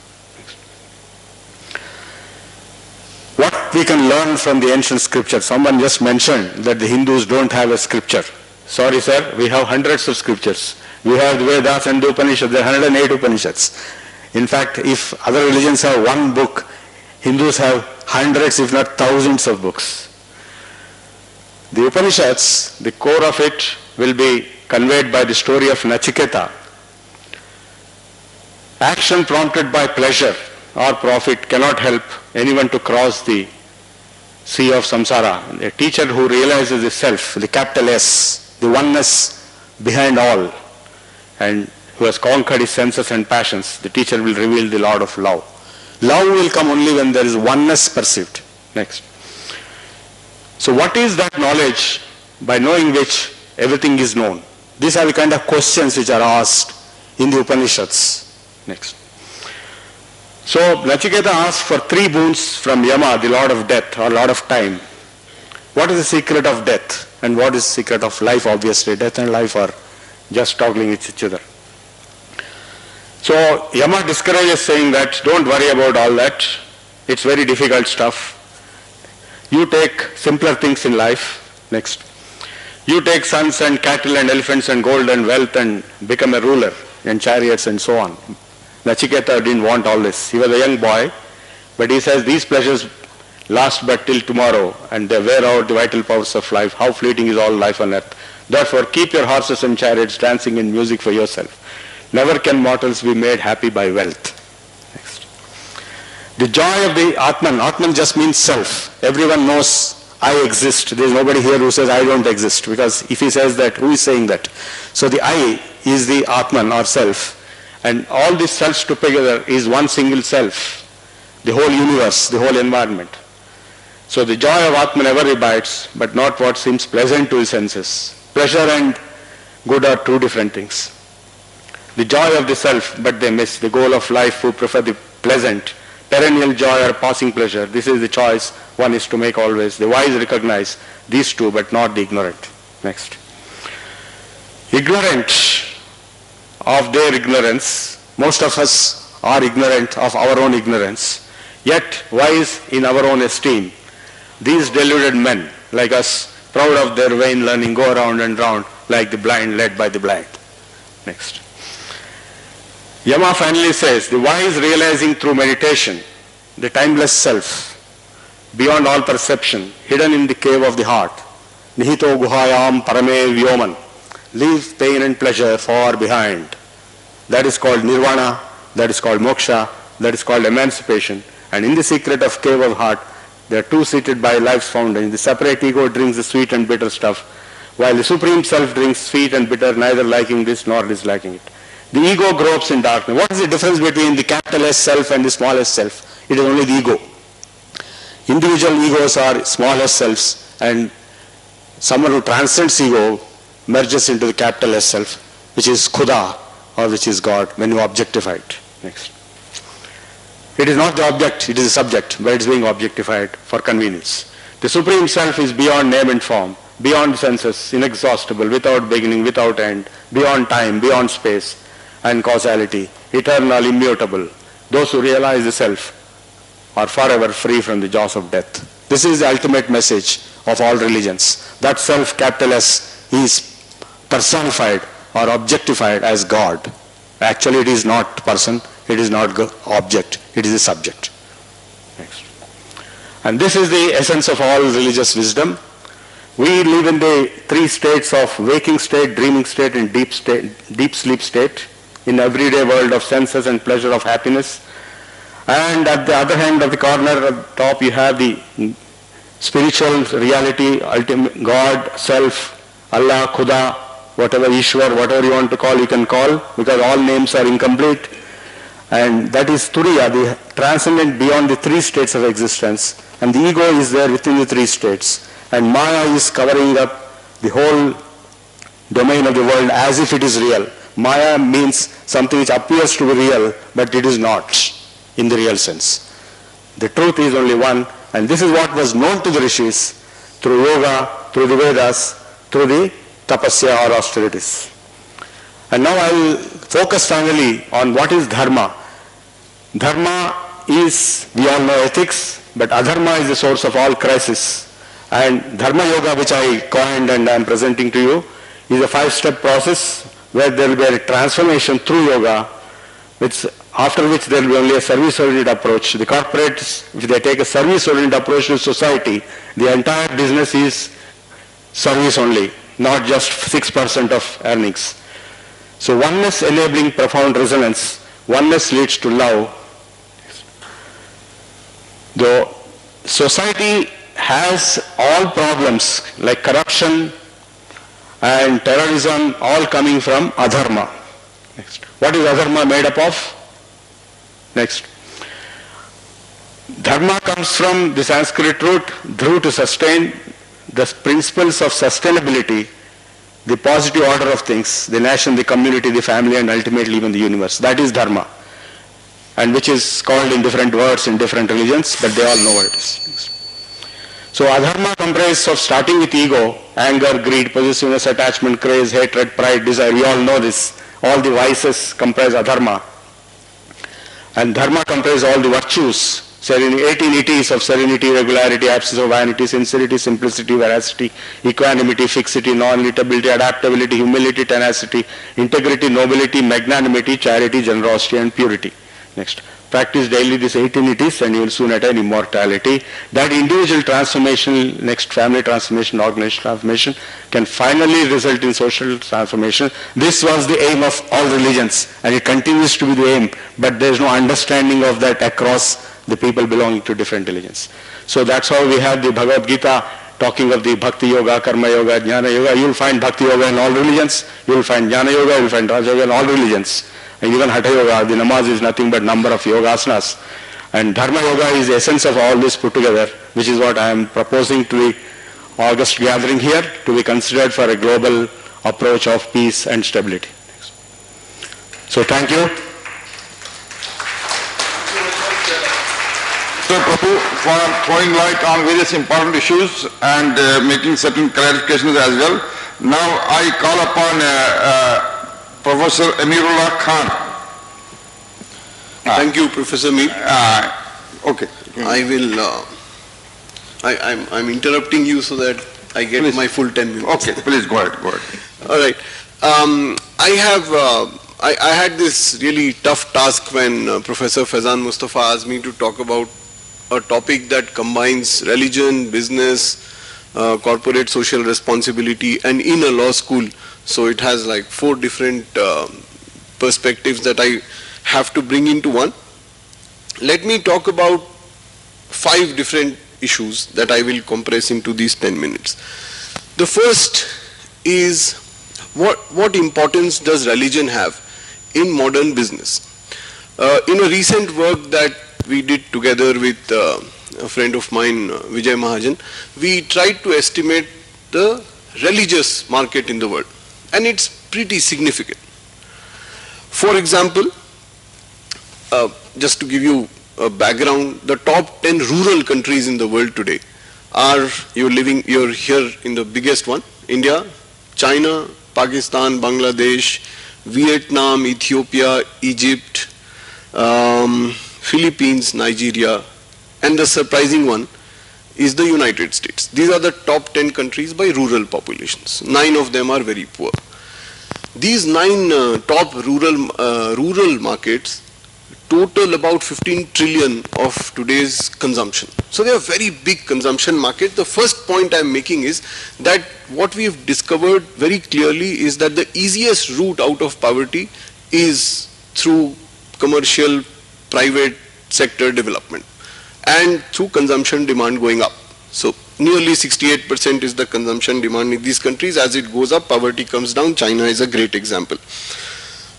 What we can learn from the ancient scripture? Someone just mentioned that the Hindus don't have a scripture. Sorry sir, we have hundreds of scriptures. We have the Vedas and the Upanishads, there are 108 Upanishads. In fact, if other religions have one book, Hindus have hundreds if not thousands of books. The Upanishads, the core of it will be conveyed by the story of Nachiketa. Action prompted by pleasure or profit cannot help anyone to cross the sea of samsara. A teacher who realizes the self, the capital S, the oneness behind all, and who has conquered his senses and passions, the teacher will reveal the Lord of love. Love will come only when there is oneness perceived. Next. So what is that knowledge by knowing which everything is known? These are the kind of questions which are asked in the Upanishads. Next. So Nachiketa asked for 3 boons from Yama, the Lord of Death or Lord of Time. What is the secret of death and what is the secret of life? Obviously, death and life are just toggling with each other. So Yama discourages, saying that don't worry about all that. It's very difficult stuff. You take simpler things in life. Next. You take sons and cattle and elephants and gold and wealth and become a ruler and chariots and so on. Nachiketa didn't want all this. He was a young boy, but he says these pleasures last but till tomorrow and they wear out the vital powers of life. How fleeting is all life on earth. Therefore keep your horses and chariots dancing in music for yourself. Never can mortals be made happy by wealth. Next. The joy of the Atman. Atman just means self. Everyone knows I exist. There is nobody here who says I don't exist, because if he says that, who is saying that? So the I is the Atman or self, and all these selves together is one single self, the whole universe, the whole environment. So the joy of Atman never abides, but not what seems pleasant to his senses. Pleasure and good are 2 different things. The joy of the self, but they miss the goal of life who prefer the pleasant, perennial joy or passing pleasure. This is the choice one is to make always. The wise recognize these 2, but not the ignorant. Next. Ignorant of their ignorance. Most of us are ignorant of our own ignorance, yet wise in our own esteem. These deluded men, like us, proud of their vain learning, go round and round like the blind led by the blind. Next. Yama finally says, the wise realizing through meditation, the timeless self, beyond all perception, hidden in the cave of the heart, nihito guhayam parame vyoman, leaves pain and pleasure far behind. That is called nirvana, that is called moksha, that is called emancipation. And in the secret of cave of heart, they are 2 seated by life's fountain. The separate ego drinks the sweet and bitter stuff, while the supreme self drinks sweet and bitter, neither liking this nor disliking it. The ego gropes in darkness. What is the difference between the capital S self and the small s self? It is only the ego. Individual egos are small s selves, and someone who transcends ego merges into the capital S self, which is Khuda, or which is God, when you objectify it. Next. It is not the object, it is the subject, but it is being objectified for convenience. The Supreme Self is beyond name and form, beyond senses, inexhaustible, without beginning, without end, beyond time, beyond space and causality, eternal, immutable. Those who realize the Self are forever free from the jaws of death. This is the ultimate message of all religions. That Self, capital S, is personified or objectified as God. Actually, it is not person, it is not object, it is a subject. Next. And this is the essence of all religious wisdom. We live in the 3 states of waking state, dreaming state, and deep sleep state, in everyday world of senses and pleasure of happiness. And at the other hand of the corner at the top, you have the spiritual reality, ultimate God, Self, Allah, Khuda, whatever Ishwar, whatever you want to call, you can call, because all names are incomplete. And that is Turiya, the transcendent beyond the 3 states of existence. And the ego is there within the 3 states. And Maya is covering up the whole domain of the world as if it is real. Maya means something which appears to be real, but it is not in the real sense. The truth is only one, and this is what was known to the rishis through yoga, through the Vedas, through the tapasya or austerities. And now I will focus finally on what is dharma. Dharma is, we all know, ethics, but adharma is the source of all crisis. And dharma yoga, which I coined and I am presenting to you, is a 5-step process where there will be a transformation through yoga, after which there will be only a service-oriented approach. The corporates, if they take a service-oriented approach to society, the entire business is service only, not just 6% of earnings. So oneness enabling profound resonance, oneness leads to love. Though society has all problems like corruption and terrorism all coming from adharma. Next. What is adharma made up of? Next. Dharma comes from the Sanskrit root, dhru, to sustain, the principles of sustainability, the positive order of things, the nation, the community, the family, and ultimately even the universe. That is dharma, and which is called in different words in different religions, but they all know what it is. So adharma comprises of, starting with ego, anger, greed, possessiveness, attachment, craze, hatred, pride, desire. We all know this. All the vices comprise adharma. And dharma comprises all the virtues, 18 itis of serenity, regularity, absence of vanity, sincerity, simplicity, veracity, equanimity, fixity, non-irritability, adaptability, humility, tenacity, integrity, nobility, magnanimity, charity, generosity, and purity. Next. Practice daily these 18 itis and you will soon attain immortality. That individual transformation, next family transformation, organizational transformation, can finally result in social transformation. This was the aim of all religions, and it continues to be the aim, but there is no understanding of that across the people belonging to different religions. So that's how we have the Bhagavad Gita talking of the Bhakti Yoga, Karma Yoga, Jnana Yoga. You will find Bhakti Yoga in all religions, you will find Jnana Yoga, you will find Raja Yoga in all religions. And even Hatha Yoga, the namaz is nothing but number of yogasanas. And Dharma Yoga is the essence of all this put together, which is what I am proposing to the August gathering here, to be considered for a global approach of peace and stability. So thank you. So Prabhu, for throwing light on various important issues and making certain clarifications as well. Now I call upon Professor Amirullah Khan. Thank you, Professor Mir. Okay. I will. I'm interrupting you so that I get Please. My full 10 minutes. Okay, please go ahead. All right. I had this really tough task when Professor Faizan Mustafa asked me to talk about a topic that combines religion, business, corporate social responsibility, and in a law school. So it has like 4 different perspectives that I have to bring into one. Let me talk about 5 different issues that I will compress into these 10 minutes. The first is what importance does religion have in modern business? In a recent work that we did together with a friend of mine, Vijay Mahajan, we tried to estimate the religious market in the world, and it's pretty significant. For example, just to give you a background, the top 10 rural countries in the world today are, you're here in the biggest one, India, China, Pakistan, Bangladesh, Vietnam, Ethiopia, Egypt, Philippines, Nigeria, and the surprising one is the United States. These are the top 10 countries by rural populations. 9 of them are very poor. These 9 top rural markets total about 15 trillion of today's consumption. So they are very big consumption market. The first point I am making is that what we have discovered very clearly is that the easiest route out of poverty is through commercial private sector development and through consumption demand going up. So nearly 68% is the consumption demand in these countries. As it goes up, poverty comes down. China is a great example.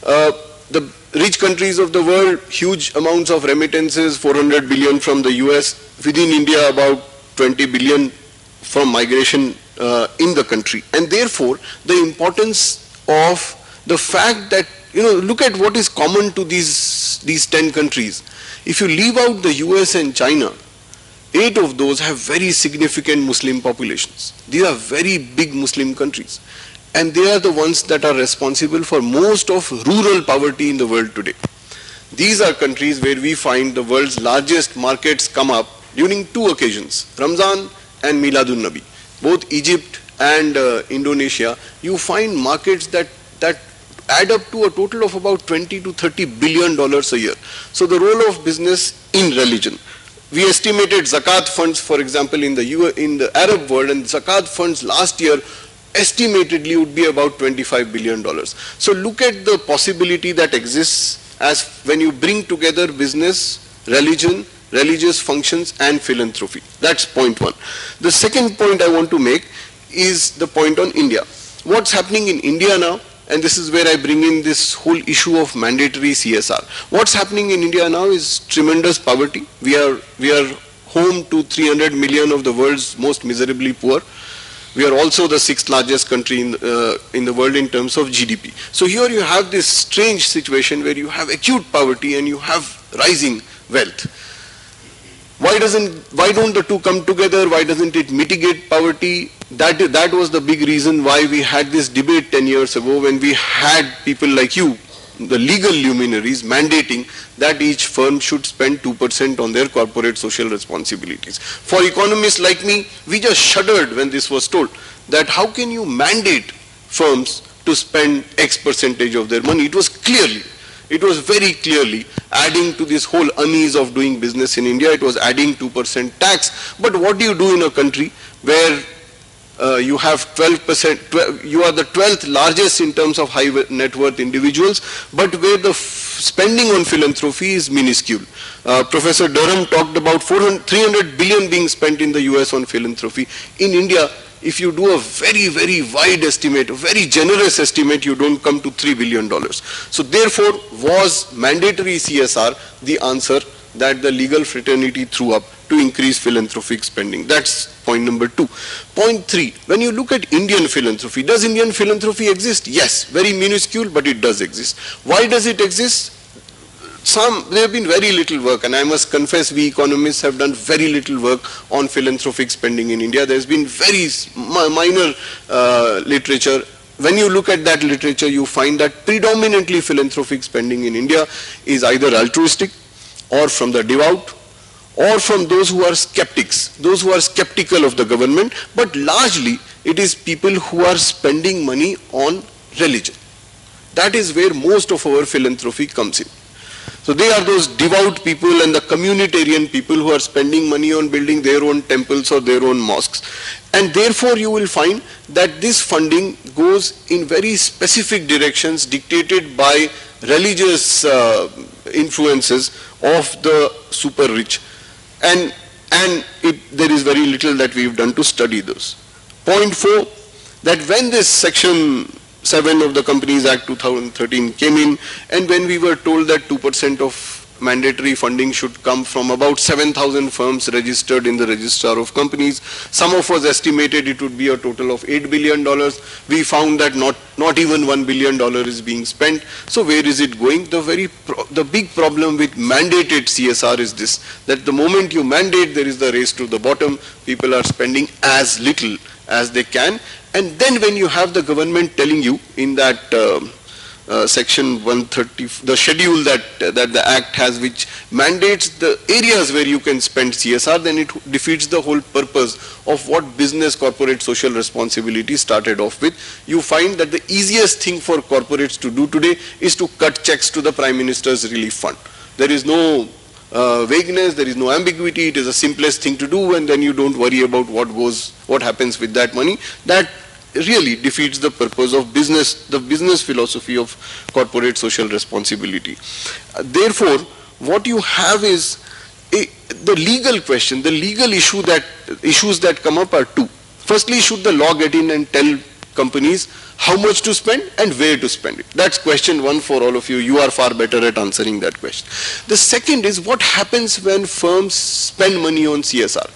The rich countries of the world, huge amounts of remittances, 400 billion from the US. Within India, about 20 billion from migration in the country. And therefore, the importance of the fact that, look at what is common to these 10 countries. If you leave out the US and China, 8 of those have very significant Muslim populations. These are very big Muslim countries. And they are the ones that are responsible for most of rural poverty in the world today. These are countries where we find the world's largest markets come up during 2 occasions, Ramzan and Miladun Nabi. Both Egypt and Indonesia, you find markets that add up to a total of about $20 to $30 billion a year. So the role of business in religion. We estimated zakat funds, for example, in the Arab world, and zakat funds last year estimatedly would be about $25 billion. So look at the possibility that exists as when you bring together business, religion, religious functions and philanthropy. That's point 1. The second point I want to make is the point on India. What's happening in India now, and this is where I bring in this whole issue of mandatory CSR. What's happening in India now is tremendous poverty. We are home to 300 million of the world's most miserably poor. We are also the 6th largest country in the world in terms of GDP. So here you have this strange situation where you have acute poverty and you have rising wealth. Why don't the two come together? Why doesn't it mitigate poverty? That was the big reason why we had this debate 10 years ago, when we had people like you, the legal luminaries, mandating that each firm should spend 2% on their corporate social responsibilities. For economists like me, we just shuddered when this was told, that how can you mandate firms to spend X percentage of their money? It was very clearly adding to this whole unease of doing business in India. It was adding 2% tax. But what do you do in a country where you have 12%, you are the 12th largest in terms of high net worth individuals, but where the spending on philanthropy is minuscule. Professor Durham talked about 300 billion being spent in the US on philanthropy. In India, if you do a very, very wide estimate, a very generous estimate, you don't come to $3 billion. So therefore, was mandatory CSR the answer that the legal fraternity threw up to increase philanthropic spending? That's point number 2. Point 3, when you look at Indian philanthropy, does Indian philanthropy exist? Yes, very minuscule, but it does exist. Why does it exist? There have been very little work, and I must confess we economists have done very little work on philanthropic spending in India. There's been very minor literature. When you look at that literature, you find that predominantly philanthropic spending in India is either altruistic, or from the devout, or from those who are skeptics, those who are skeptical of the government, but largely it is people who are spending money on religion. That is where most of our philanthropy comes in. So they are those devout people and the communitarian people who are spending money on building their own temples or their own mosques. And therefore you will find that this funding goes in very specific directions dictated by religious influences of the super rich. And there is very little that we've done to study those. Point 4, that when this section 7 of the Companies Act 2013 came in, and when we were told that 2% of mandatory funding should come from about 7,000 firms registered in the Registrar of Companies, some of us estimated it would be a total of $8 billion. We found that not even $1 billion is being spent. So where is it going? The big problem with mandated CSR is this, that the moment you mandate, there is the race to the bottom. People are spending as little as they can. And then when you have the government telling you in that section 130, the schedule that the Act has, which mandates the areas where you can spend CSR, then it defeats the whole purpose of what business corporate social responsibility started off with. You find that the easiest thing for corporates to do today is to cut checks to the Prime Minister's Relief Fund. There is no vagueness, there is no ambiguity, it is the simplest thing to do, and then you don't worry about what happens with that money. That really defeats the purpose of business, the business philosophy of corporate social responsibility. Therefore, what you have is the legal question, the legal issues that come up are 2. Firstly, should the law get in and tell companies how much to spend and where to spend it? That's question 1 for all of you. You are far better at answering that question. The second is, what happens when firms spend money on CSR?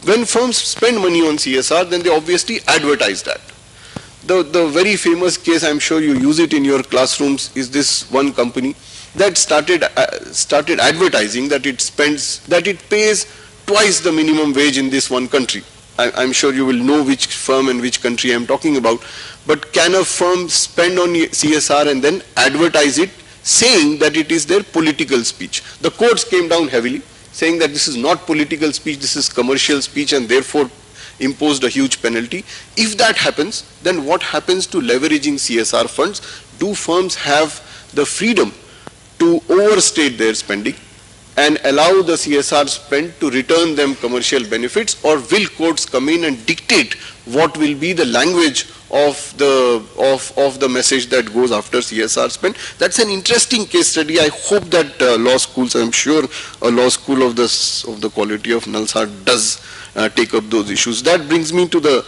When firms spend money on CSR, then they obviously advertise that. The very famous case, I'm sure you use it in your classrooms, is this one company that started advertising that it pays twice the minimum wage in this one country. I'm sure you will know which firm and which country I'm talking about. But can a firm spend on CSR and then advertise it, saying that it is their political speech? The courts came down heavily, saying that this is not political speech, this is commercial speech, and therefore imposed a huge penalty. If that happens, then what happens to leveraging CSR funds? Do firms have the freedom to overstate their spending and allow the CSR spend to return them commercial benefits, or will courts come in and dictate what will be the language of the message that goes after CSR spend. That's an interesting case study. I hope that law schools, I'm sure a law school of the quality of Nalsar does take up those issues. That brings me to the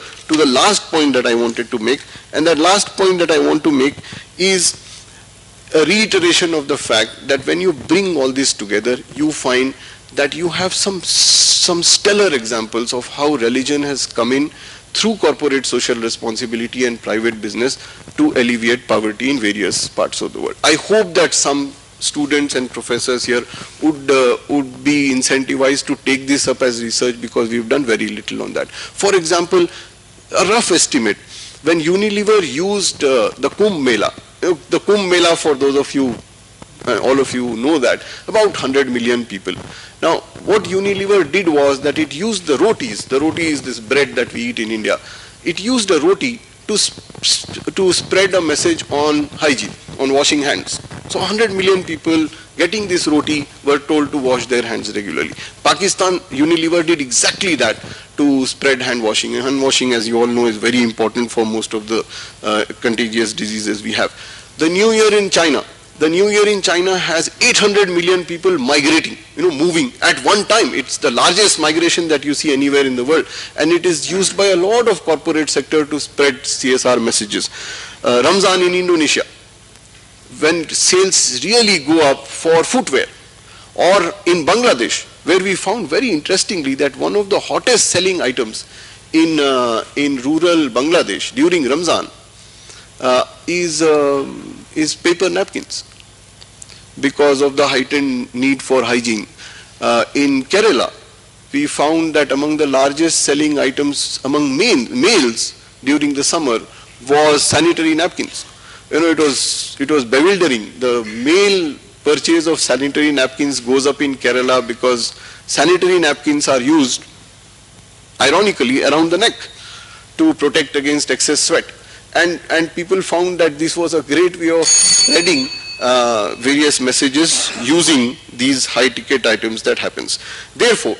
last point that I wanted to make, and that last point that I want to make is a reiteration of the fact that when you bring all this together, you find that you have some stellar examples of how religion has come in through corporate social responsibility and private business to alleviate poverty in various parts of the world. I hope that some students and professors here would be incentivized to take this up as research, because we've done very little on that. For example, a rough estimate, when Unilever used the Kumbh Mela, the Kumbh Mela, for those of you, all of you know that, about 100 million people. Now, what Unilever did was that it used the rotis. The roti is this bread that we eat in India. It used a roti to spread a message on hygiene, on washing hands. So 100 million people getting this roti were told to wash their hands regularly. Pakistan, Unilever did exactly that to spread hand washing. And hand washing, as you all know, is very important for most of the contagious diseases we have. The New Year in China. The New Year in China has 800 million people migrating, moving at one time. It's the largest migration that you see anywhere in the world. And it is used by a lot of corporate sector to spread CSR messages. Ramzan in Indonesia, when sales really go up for footwear. Or in Bangladesh, where we found very interestingly that one of the hottest selling items in rural Bangladesh during Ramzan is paper napkins, because of the heightened need for hygiene. In Kerala, we found that among the largest selling items among males during the summer was sanitary napkins. It was bewildering. The male purchase of sanitary napkins goes up in Kerala because sanitary napkins are used, ironically, around the neck to protect against excess sweat. And people found that this was a great way of spreading various messages using these high-ticket items that happens. Therefore,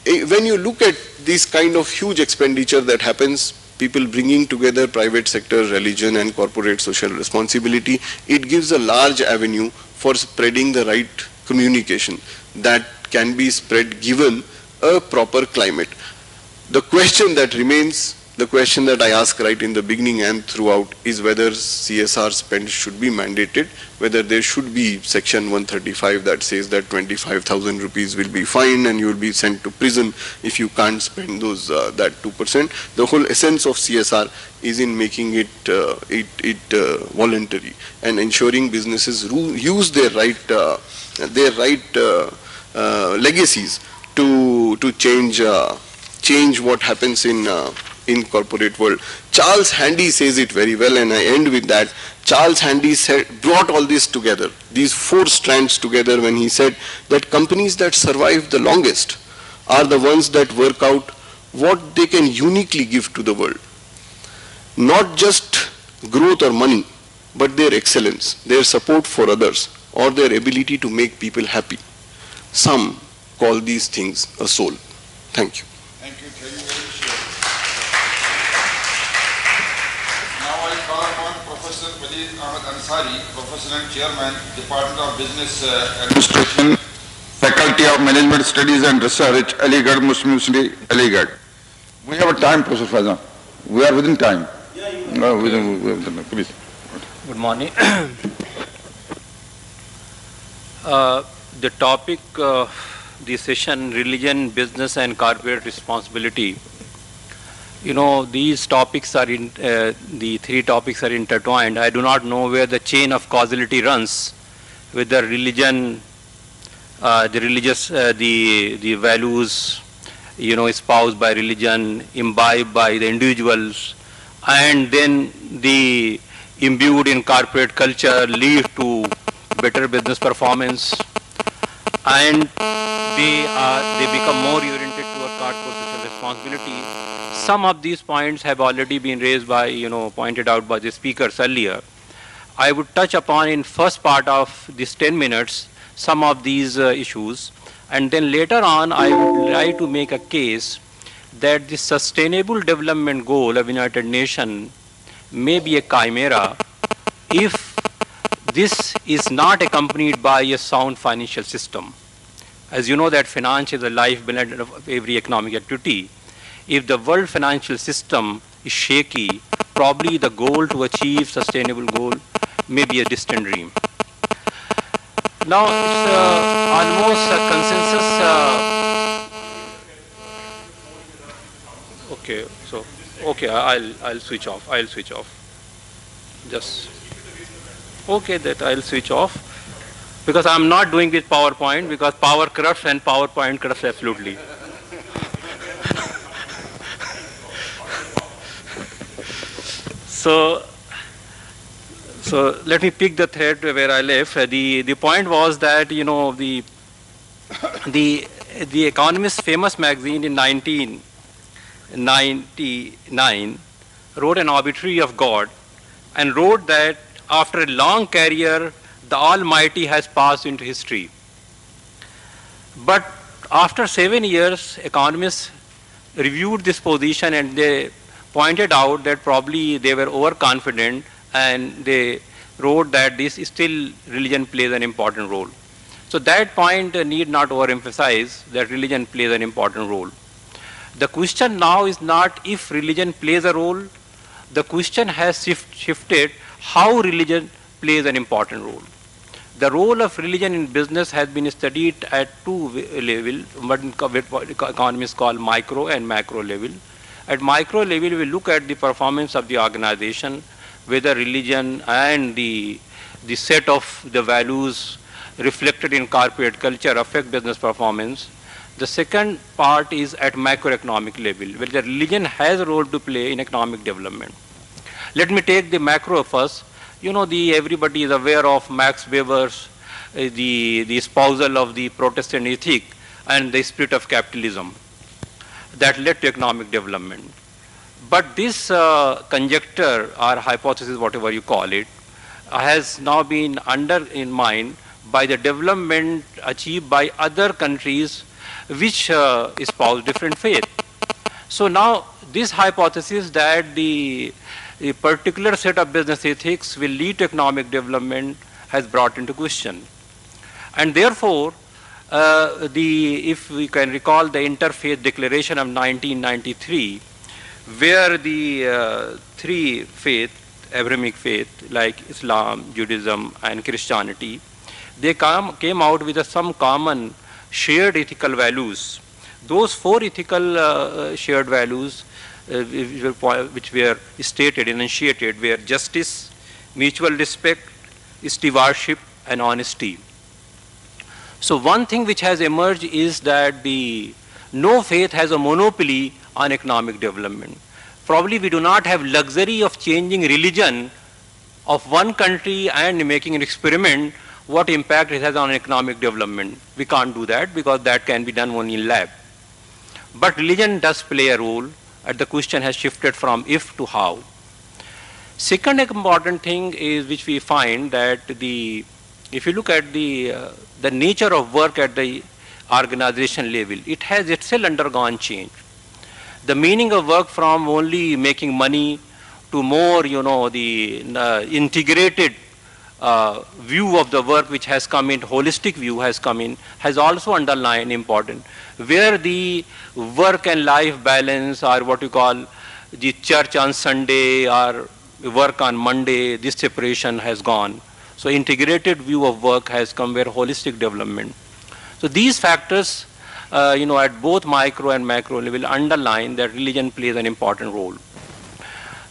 when you look at this kind of huge expenditure that happens, people bringing together private sector, religion, and corporate social responsibility, it gives a large avenue for spreading the right communication that can be spread given a proper climate. The question that remains, the question that I ask right in the beginning and throughout, is whether CSR spend should be mandated, whether there should be section 135 that says that 25,000 rupees will be fined and you will be sent to prison if you can't spend those that 2%. The whole essence of CSR is in making it voluntary and ensuring businesses use their right legacies to change what happens in corporate world. Charles Handy says it very well, and I end with that. Charles Handy brought all this together, these four strands together, when he said that companies that survive the longest are the ones that work out what they can uniquely give to the world. Not just growth or money, but their excellence, their support for others, or their ability to make people happy. Some call these things a soul. Thank you. Thank you very much. Now I call upon Professor Valeed Ansari, Professor and Chairman, Department of Business Administration, Faculty of Management Studies and Research, Aligarh, Muslim University, Aligarh. We have a time, Professor Faizan. We are within time. Yeah, you are. Within, please. Good morning. The topic, the session, religion, business and corporate responsibility. These topics are the three topics are intertwined. I do not know where the chain of causality runs, whether religion, the values, espoused by religion, imbibed by the individuals, and then the imbued in corporate culture lead to better business performance, and they become more oriented toward corporate social responsibility. Some of these points have already been raised by, pointed out by the speakers earlier. I would touch upon in first part of this 10 minutes some of these issues, and then later on I would try to make a case that the sustainable development goal of United Nations may be a chimera if this is not accompanied by a sound financial system. As you know that finance is the lifeblood of every economic activity. If the world financial system is shaky, probably the goal to achieve sustainable goal may be a distant dream. Now it's almost a consensus. I'll switch off. Just okay, that I'll switch off because I'm not doing with PowerPoint because power corrupts and PowerPoint corrupts absolutely. So let me pick the thread where I left. The point was that the Economist famous magazine in 1999 wrote an obituary of God and wrote that after a long career the Almighty has passed into history. But after 7 years, economists reviewed this position and they pointed out that probably they were overconfident, and they wrote that this still religion plays an important role. So that point need not overemphasize that religion plays an important role. The question now is not if religion plays a role, the question has shifted how religion plays an important role. The role of religion in business has been studied at two levels, what economists call micro and macro level. At micro level, we look at the performance of the organization, whether religion and the set of the values reflected in corporate culture affect business performance. The second part is at macroeconomic level, where the religion has a role to play in economic development. Let me take the macro first. Everybody is aware of Max Weber's the espousal of the Protestant ethic and the spirit of capitalism that led to economic development. But this conjecture or hypothesis, whatever you call it, has now been undermined by the development achieved by other countries which espouse different faith. So now this hypothesis that the particular set of business ethics will lead to economic development has brought into question. And therefore, if we can recall the Interfaith Declaration of 1993, where the three faiths, Abrahamic faith like Islam, Judaism and Christianity, they came out with some common shared ethical values. Those four ethical shared values which were stated, enunciated, were justice, mutual respect, stewardship and honesty. So one thing which has emerged is that no faith has a monopoly on economic development. Probably we do not have luxury of changing religion of one country and making an experiment what impact it has on economic development. We can't do that because that can be done only in lab. But religion does play a role, and the question has shifted from if to how. Second important thing is which we find that if you look at the nature of work at the organization level, it has itself undergone change. The meaning of work from only making money to more, the integrated view of the work which has come in, holistic view has come in, has also underlined important, where the work and life balance, or what you call the church on Sunday or work on Monday, this separation has gone. So integrated view of work has come, where holistic development. So these factors, at both micro and macro level underline that religion plays an important role.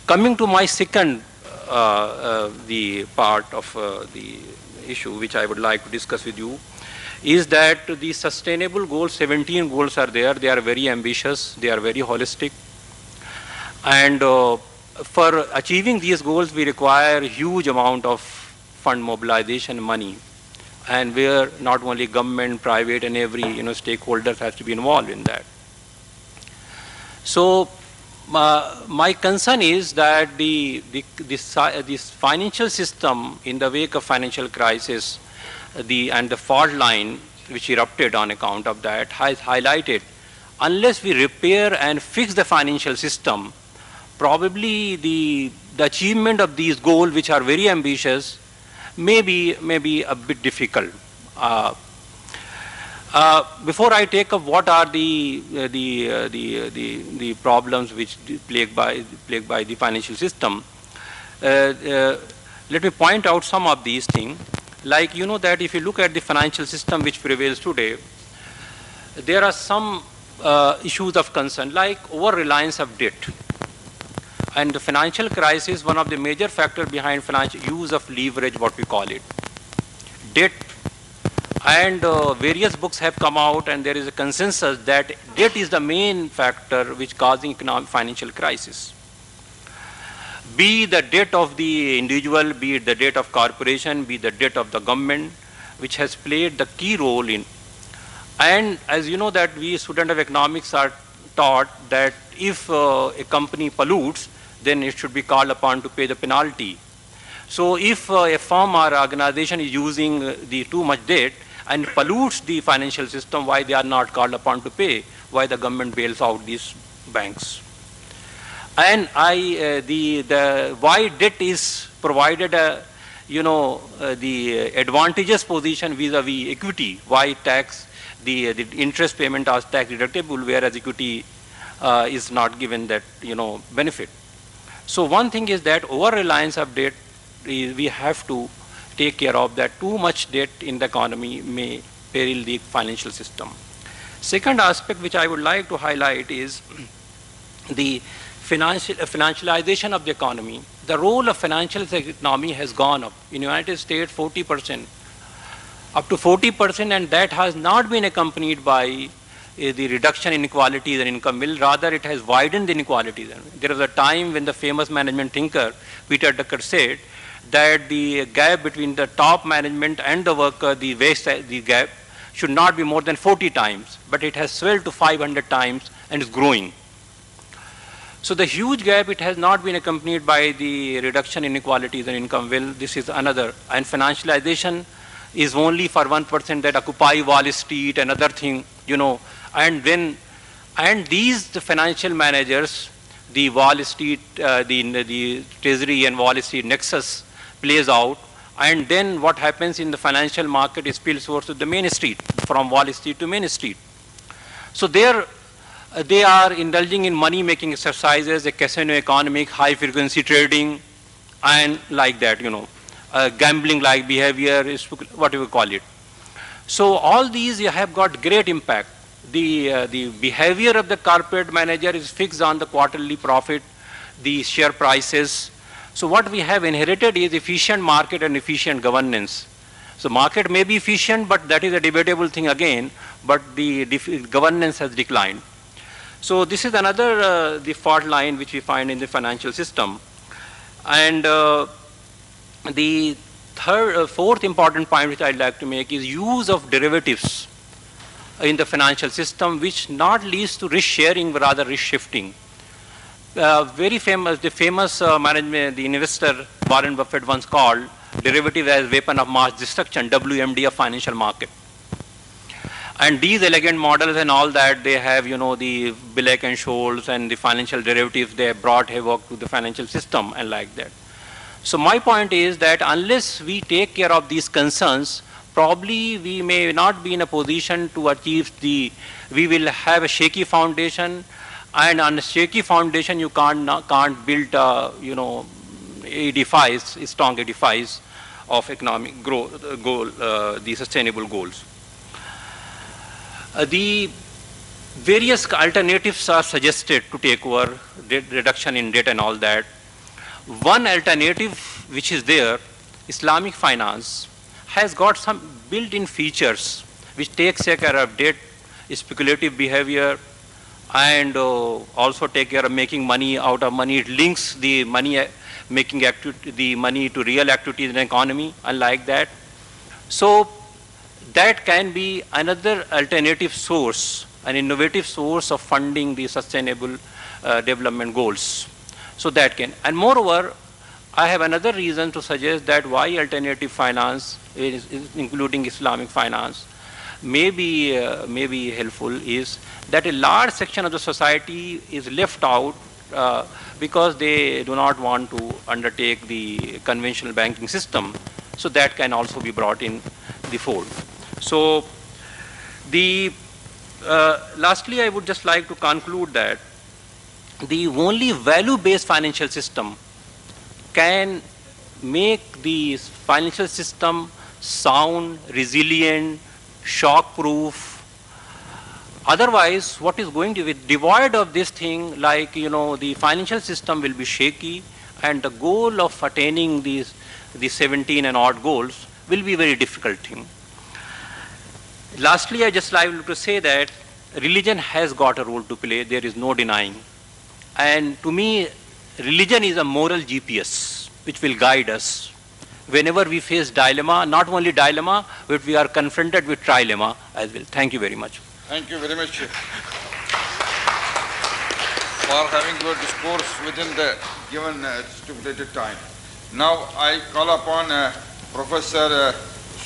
Coming to my second the part of the issue which I would like to discuss with you is that the sustainable goals, 17 goals are there. They are very ambitious, they are very holistic, and for achieving these goals we require huge amount of fund mobilization money, and where not only government, private and every stakeholders has to be involved in that. So my concern is that this financial system, in the wake of financial crisis, and the fault line which erupted on account of that, has highlighted unless we repair and fix the financial system, probably the achievement of these goals, which are very ambitious, may be a bit difficult. Before I take up what are the problems which plagued by the financial system, let me point out some of these things. Like, you know that if you look at the financial system which prevails today, there are some issues of concern, like over-reliance of debt. And the financial crisis, one of the major factors behind financial use of leverage, what we call it, debt. And various books have come out, and there is a consensus that debt is the main factor which causing economic financial crisis. Be the debt of the individual, be it the debt of corporation, be the debt of the government, which has played the key role in. And as you know that we students of economics are taught that if a company pollutes, then it should be called upon to pay the penalty. So if a firm or organization is using the too much debt and pollutes the financial system, why they are not called upon to pay? Why the government bails out these banks? And why debt is provided the advantageous position vis-a-vis equity? Why tax the interest payment as tax deductible, whereas equity is not given that benefit? So one thing is that over-reliance of debt, we have to take care of that. Too much debt in the economy may peril the financial system. Second aspect which I would like to highlight is the financialization of the economy. The role of financial economy has gone up. In the United States, 40%, up to 40%, and that has not been accompanied by the reduction in inequalities and income. Well, rather, it has widened the inequalities. There was a time when the famous management thinker, Peter Drucker, said that the gap between the top management and the worker, the gap, should not be more than 40 times, but it has swelled to 500 times and is growing. So the huge gap, it has not been accompanied by the reduction in inequalities and income. Well, this is another. And financialization is only for 1% that occupy Wall Street and other thing, and these the financial managers, the Wall Street, the Treasury and Wall Street nexus plays out, and then what happens in the financial market is spills over to the Main Street, from Wall Street to Main Street. So there they are indulging in money-making exercises, a casino economic, high-frequency trading, and like that, gambling-like behavior is what you call it. So all these have got great impact. The behavior of the corporate manager is fixed on the quarterly profit, the share prices. So what we have inherited is efficient market and efficient governance. So market may be efficient, but that is a debatable thing again, but the governance has declined. So this is another the fault line which we find in the financial system. And the fourth important point which I'd like to make is use of derivatives in the financial system, which not leads to risk sharing, but rather risk shifting. The famous management, the investor Warren Buffett once called derivative as weapon of mass destruction, WMD of financial market. And these elegant models and all that, they have, the Black and Scholes and the financial derivatives, they have brought havoc to the financial system and like that. So my point is that unless we take care of these concerns, probably we may not be in a position to achieve we will have a shaky foundation, and on a shaky foundation you can't build strong edifice of economic growth, the sustainable goals. The various alternatives are suggested to take over reduction in debt and all that. One alternative which is there, Islamic finance, has got some built-in features which takes care of debt, speculative behavior, and also take care of making money out of money. It links the money the money to real activities in the economy, unlike that. So that can be another alternative source, an innovative source of funding the sustainable development goals. So that can, and moreover, I have another reason to suggest that why alternative finance, including Islamic finance, may be helpful is that a large section of the society is left out because they do not want to undertake the conventional banking system. So that can also be brought in the fold. So lastly, I would just like to conclude that the only value-based financial system can make the financial system sound, resilient, shock-proof. Otherwise, what is going to be devoid of this thing, like, the financial system will be shaky, and the goal of attaining the 17 and odd goals will be a very difficult thing. Lastly, I just like to say that religion has got a role to play, there is no denying. And to me, religion is a moral GPS which will guide us whenever we face dilemma, not only dilemma, but we are confronted with trilemma as well. Thank you very much. Thank you very much for having your discourse within the given stipulated time. Now I call upon Professor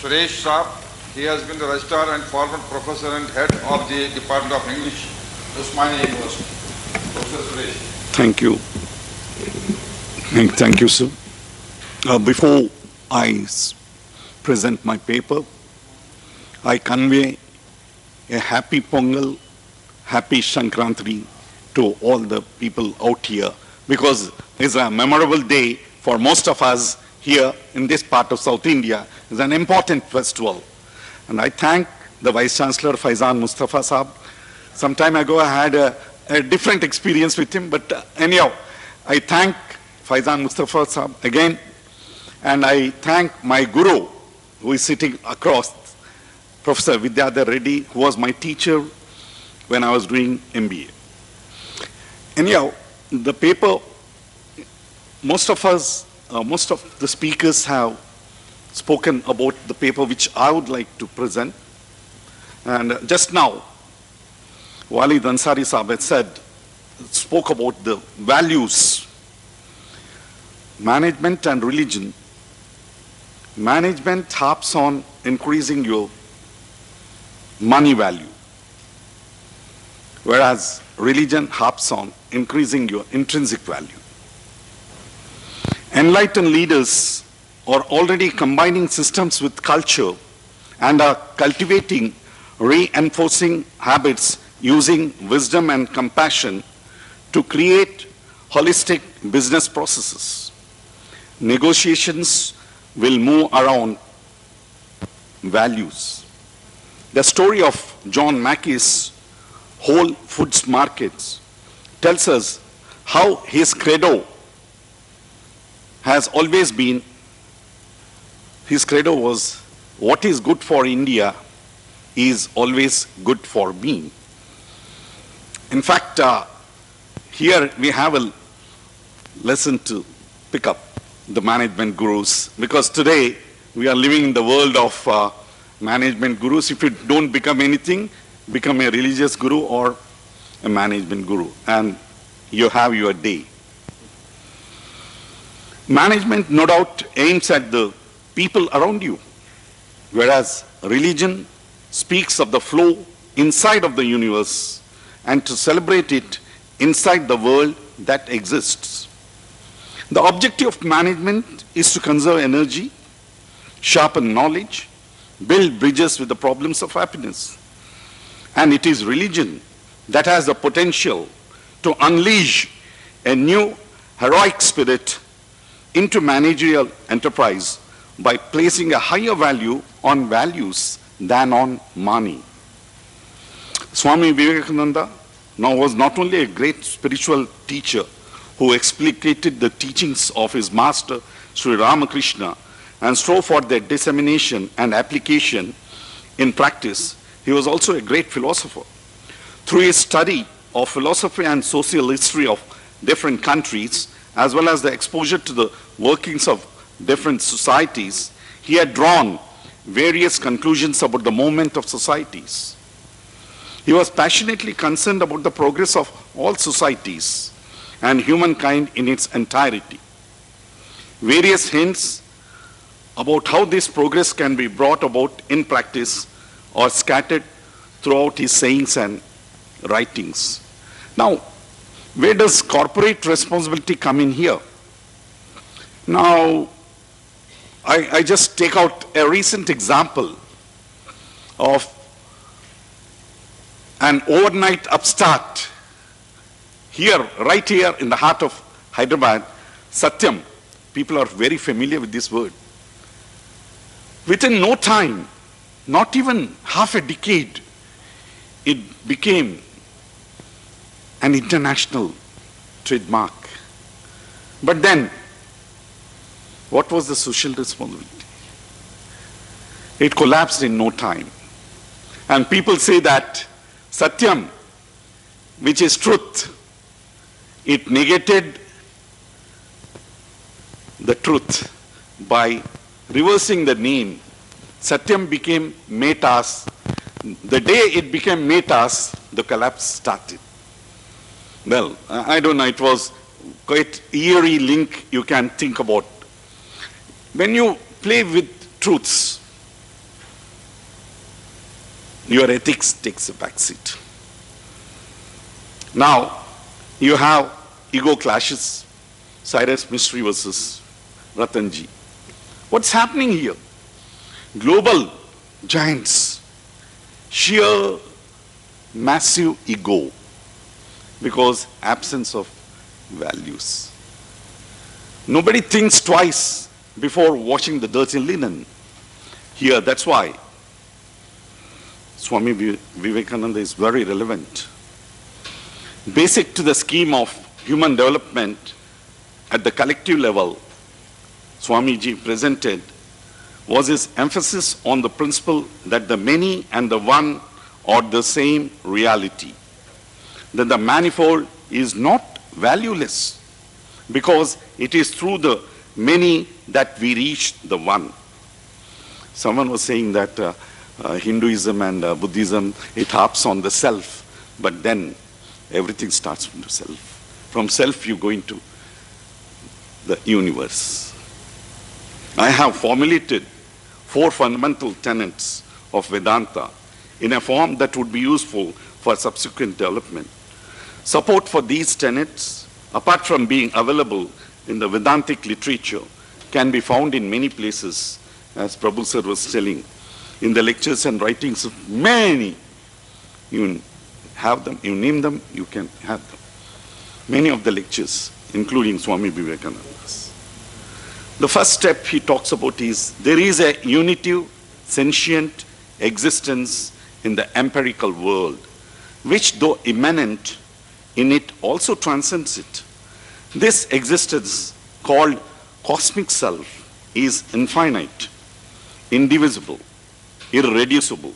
Suresh Saab. He has been the registrar and former professor and head of the Department of English, Osmania University. Professor Suresh. Thank you. Thank you, sir. Before I present my paper, I convey a happy Pongal, happy Sankranti to all the people out here, because it's a memorable day for most of us here in this part of South India. It's an important festival. And I thank the Vice-Chancellor Faizan Mustafa Saab. Some time ago I had a different experience with him, but anyhow, I thank Faizan Mustafa Saab again, and I thank my guru who is sitting across, Professor Vidyadhar Reddy, who was my teacher when I was doing MBA. Anyhow, the paper, most of the speakers have spoken about the paper which I would like to present. And just now, Valeed Ansari Saab had spoke about the values, management and religion. Management harps on increasing your money value, whereas religion harps on increasing your intrinsic value. Enlightened leaders are already combining systems with culture and are cultivating reinforcing habits using wisdom and compassion to create holistic business processes. Negotiations will move around values. The story of John Mackey's Whole Foods Markets tells us how his credo has always been, his credo was, what is good for India is always good for me. In fact, here we have a lesson to pick up the management gurus, because today we are living in the world of management gurus. If you don't become anything, become a religious guru or a management guru, and you have your day. Management, no doubt, aims at the people around you, whereas religion speaks of the flow inside of the universe and to celebrate it inside the world that exists. The objective of management is to conserve energy, sharpen knowledge, build bridges with the problems of happiness. And it is religion that has the potential to unleash a new heroic spirit into managerial enterprise by placing a higher value on values than on money. Swami Vivekananda now was not only a great spiritual teacher who explicated the teachings of his master Sri Ramakrishna and strove for their dissemination and application in practice, he was also a great philosopher. Through his study of philosophy and social history of different countries, as well as the exposure to the workings of different societies, he had drawn various conclusions about the movement of societies. He was passionately concerned about the progress of all societies and humankind in its entirety. Various hints about how this progress can be brought about in practice or scattered throughout his sayings and writings. Now, where does corporate responsibility come in here? Now, I just take out a recent example of an overnight upstart here, right here in the heart of Hyderabad, Satyam. People are very familiar with this word. Within no time, not even half a decade, it became an international trademark. But then, what was the social responsibility? It collapsed in no time. And people say that Satyam, which is truth, it negated the truth by reversing the name. Satyam became Metas. The day it became Metas, the collapse started. Well, I don't know, it was quite eerie link you can think about. When you play with truths, your ethics takes a backseat. Now, you have ego clashes, Cyrus Mystery versus Ratanji. What's happening here? Global giants, sheer massive ego, because absence of values. Nobody thinks twice before washing the dirty linen. Here, that's why Swami Vivekananda is very relevant. Basic to the scheme of human development at the collective level, Swamiji presented was his emphasis on the principle that the many and the one are the same reality. That the manifold is not valueless because it is through the many that we reach the one. Someone was saying that Hinduism and Buddhism, it harps on the self, but then everything starts from the self. From self you go into the universe. I have formulated 4 fundamental tenets of Vedanta in a form that would be useful for subsequent development. Support for these tenets, apart from being available in the Vedantic literature, can be found in many places, as Prabhu sir was telling, in the lectures and writings of many. You have them, you name them, you can have them. Many of the lectures, including Swami Vivekananda's. The first step he talks about is there is a unitive, sentient existence in the empirical world, which though immanent in it also transcends it. This existence called cosmic self is infinite, indivisible, irreducible,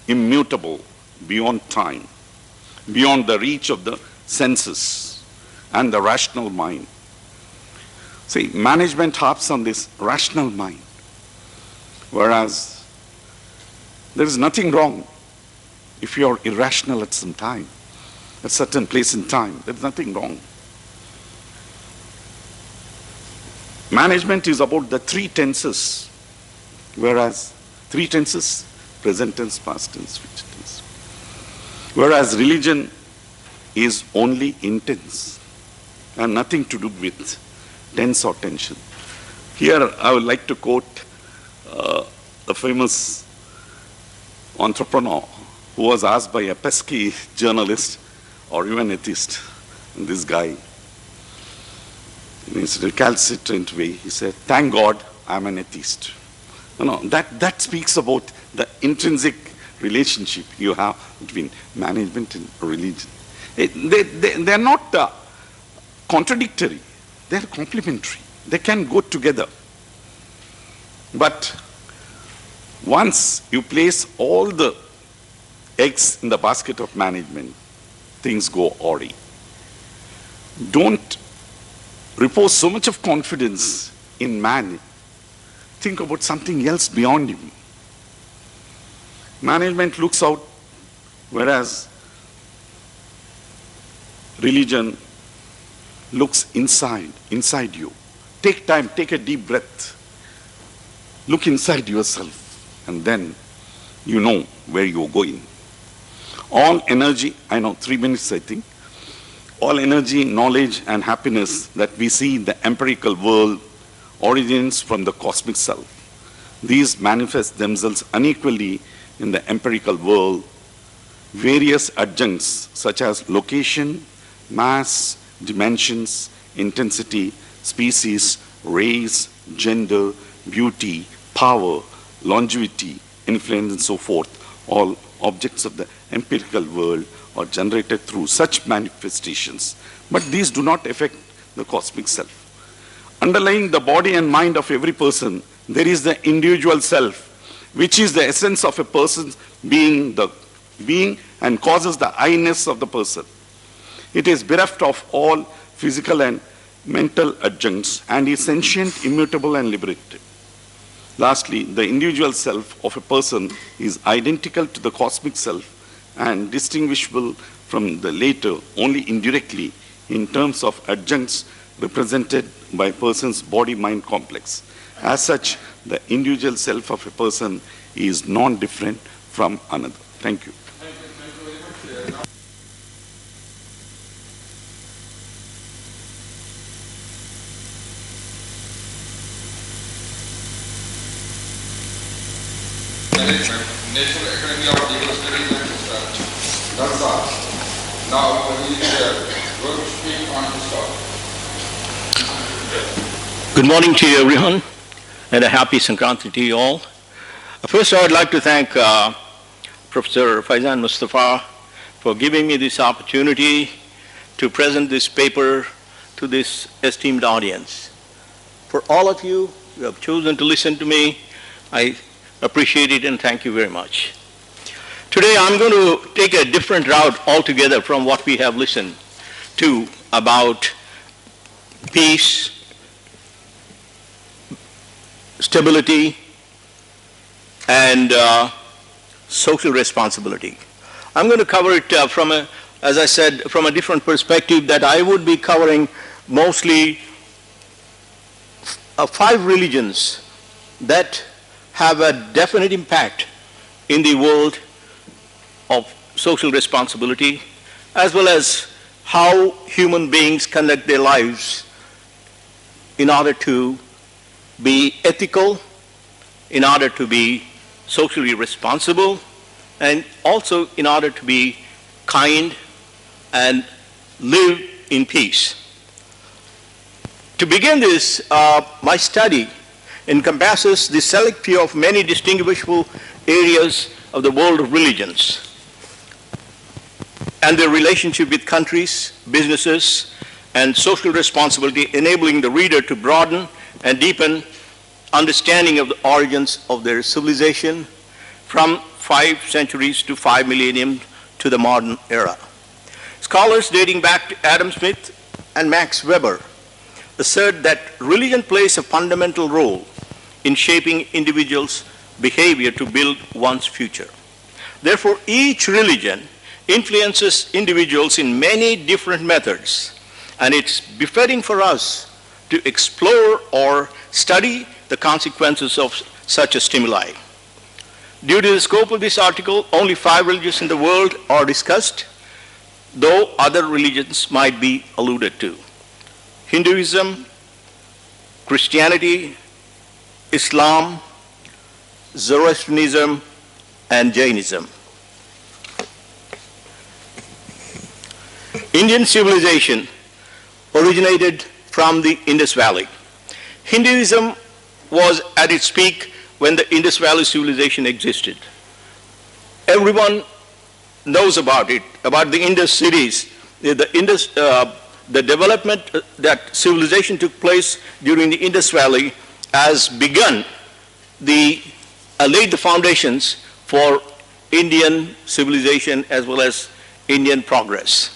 immutable, beyond time, beyond the reach of the senses and the rational mind. See, management harps on this rational mind, whereas there is nothing wrong if you are irrational at some time, at certain place in time. There is nothing wrong. Management is about the 3 tenses, whereas 3 tenses, present tense, past tense, future tense. Whereas religion is only intense and nothing to do with tense or tension. Here I would like to quote a famous entrepreneur who was asked by a pesky journalist or even atheist, and this guy, in his recalcitrant way, he said, "Thank God I'm an atheist." You know, that speaks about the intrinsic relationship you have between management and religion. They're not contradictory, they're complementary. They can go together. But once you place all the eggs in the basket of management, things go awry. Don't repose so much of confidence in man. Think about something else beyond him. Management looks out, whereas religion looks inside you. Take time, take a deep breath. Look inside yourself, and then you know where you're going. All energy, I know 3 minutes I think, all energy, knowledge and happiness that we see in the empirical world originates from the cosmic self. These manifest themselves unequally in the empirical world. Various adjuncts such as location, mass, dimensions, intensity, species, race, gender, beauty, power, longevity, influence and so forth, all objects of the empirical world are generated through such manifestations. But these do not affect the cosmic self. Underlying the body and mind of every person, there is the individual self, which is the essence of a person's being, the being, and causes the I-ness of the person. It is bereft of all physical and mental adjuncts and is sentient, immutable, and liberated. Lastly, the individual self of a person is identical to the cosmic self and distinguishable from the latter only indirectly in terms of adjuncts represented by a person's body-mind complex. As such, the individual self of a person is non-different from another. Thank you. National Academy of Legal Studies and Research, Durham. Now, he is going to speak on this topic. Good morning to you, everyone, and a happy Sankranti to you all. First, I would like to thank Professor Faizan Mustafa for giving me this opportunity to present this paper to this esteemed audience. For all of you who have chosen to listen to me, I appreciate it and thank you very much. Today I'm going to take a different route altogether from what we have listened to about peace, stability, and social responsibility. I'm going to cover it from a, as I said, from a different perspective, that I would be covering mostly 5 religions that have a definite impact in the world of social responsibility, as well as how human beings conduct their lives in order to be ethical, in order to be socially responsible, and also in order to be kind and live in peace. To begin this, my study encompasses the select few of many distinguishable areas of the world of religions and their relationship with countries, businesses, and social responsibility, enabling the reader to broaden and deepen understanding of the origins of their civilization from 5 centuries to 5 millennium to the modern era. Scholars dating back to Adam Smith and Max Weber assert that religion plays a fundamental role in shaping individuals' behavior to build one's future. Therefore, each religion influences individuals in many different methods, and it's befitting for us to explore or study the consequences of such a stimuli. Due to the scope of this article, only 5 religions in the world are discussed, though other religions might be alluded to: Hinduism, Christianity, Islam, Zoroastrianism, and Jainism. Indian civilization originated from the Indus Valley. Hinduism was at its peak when the Indus Valley civilization existed. Everyone knows about it, about the Indus cities. The development that civilization took place during the Indus Valley has begun laid the foundations for Indian civilization as well as Indian progress.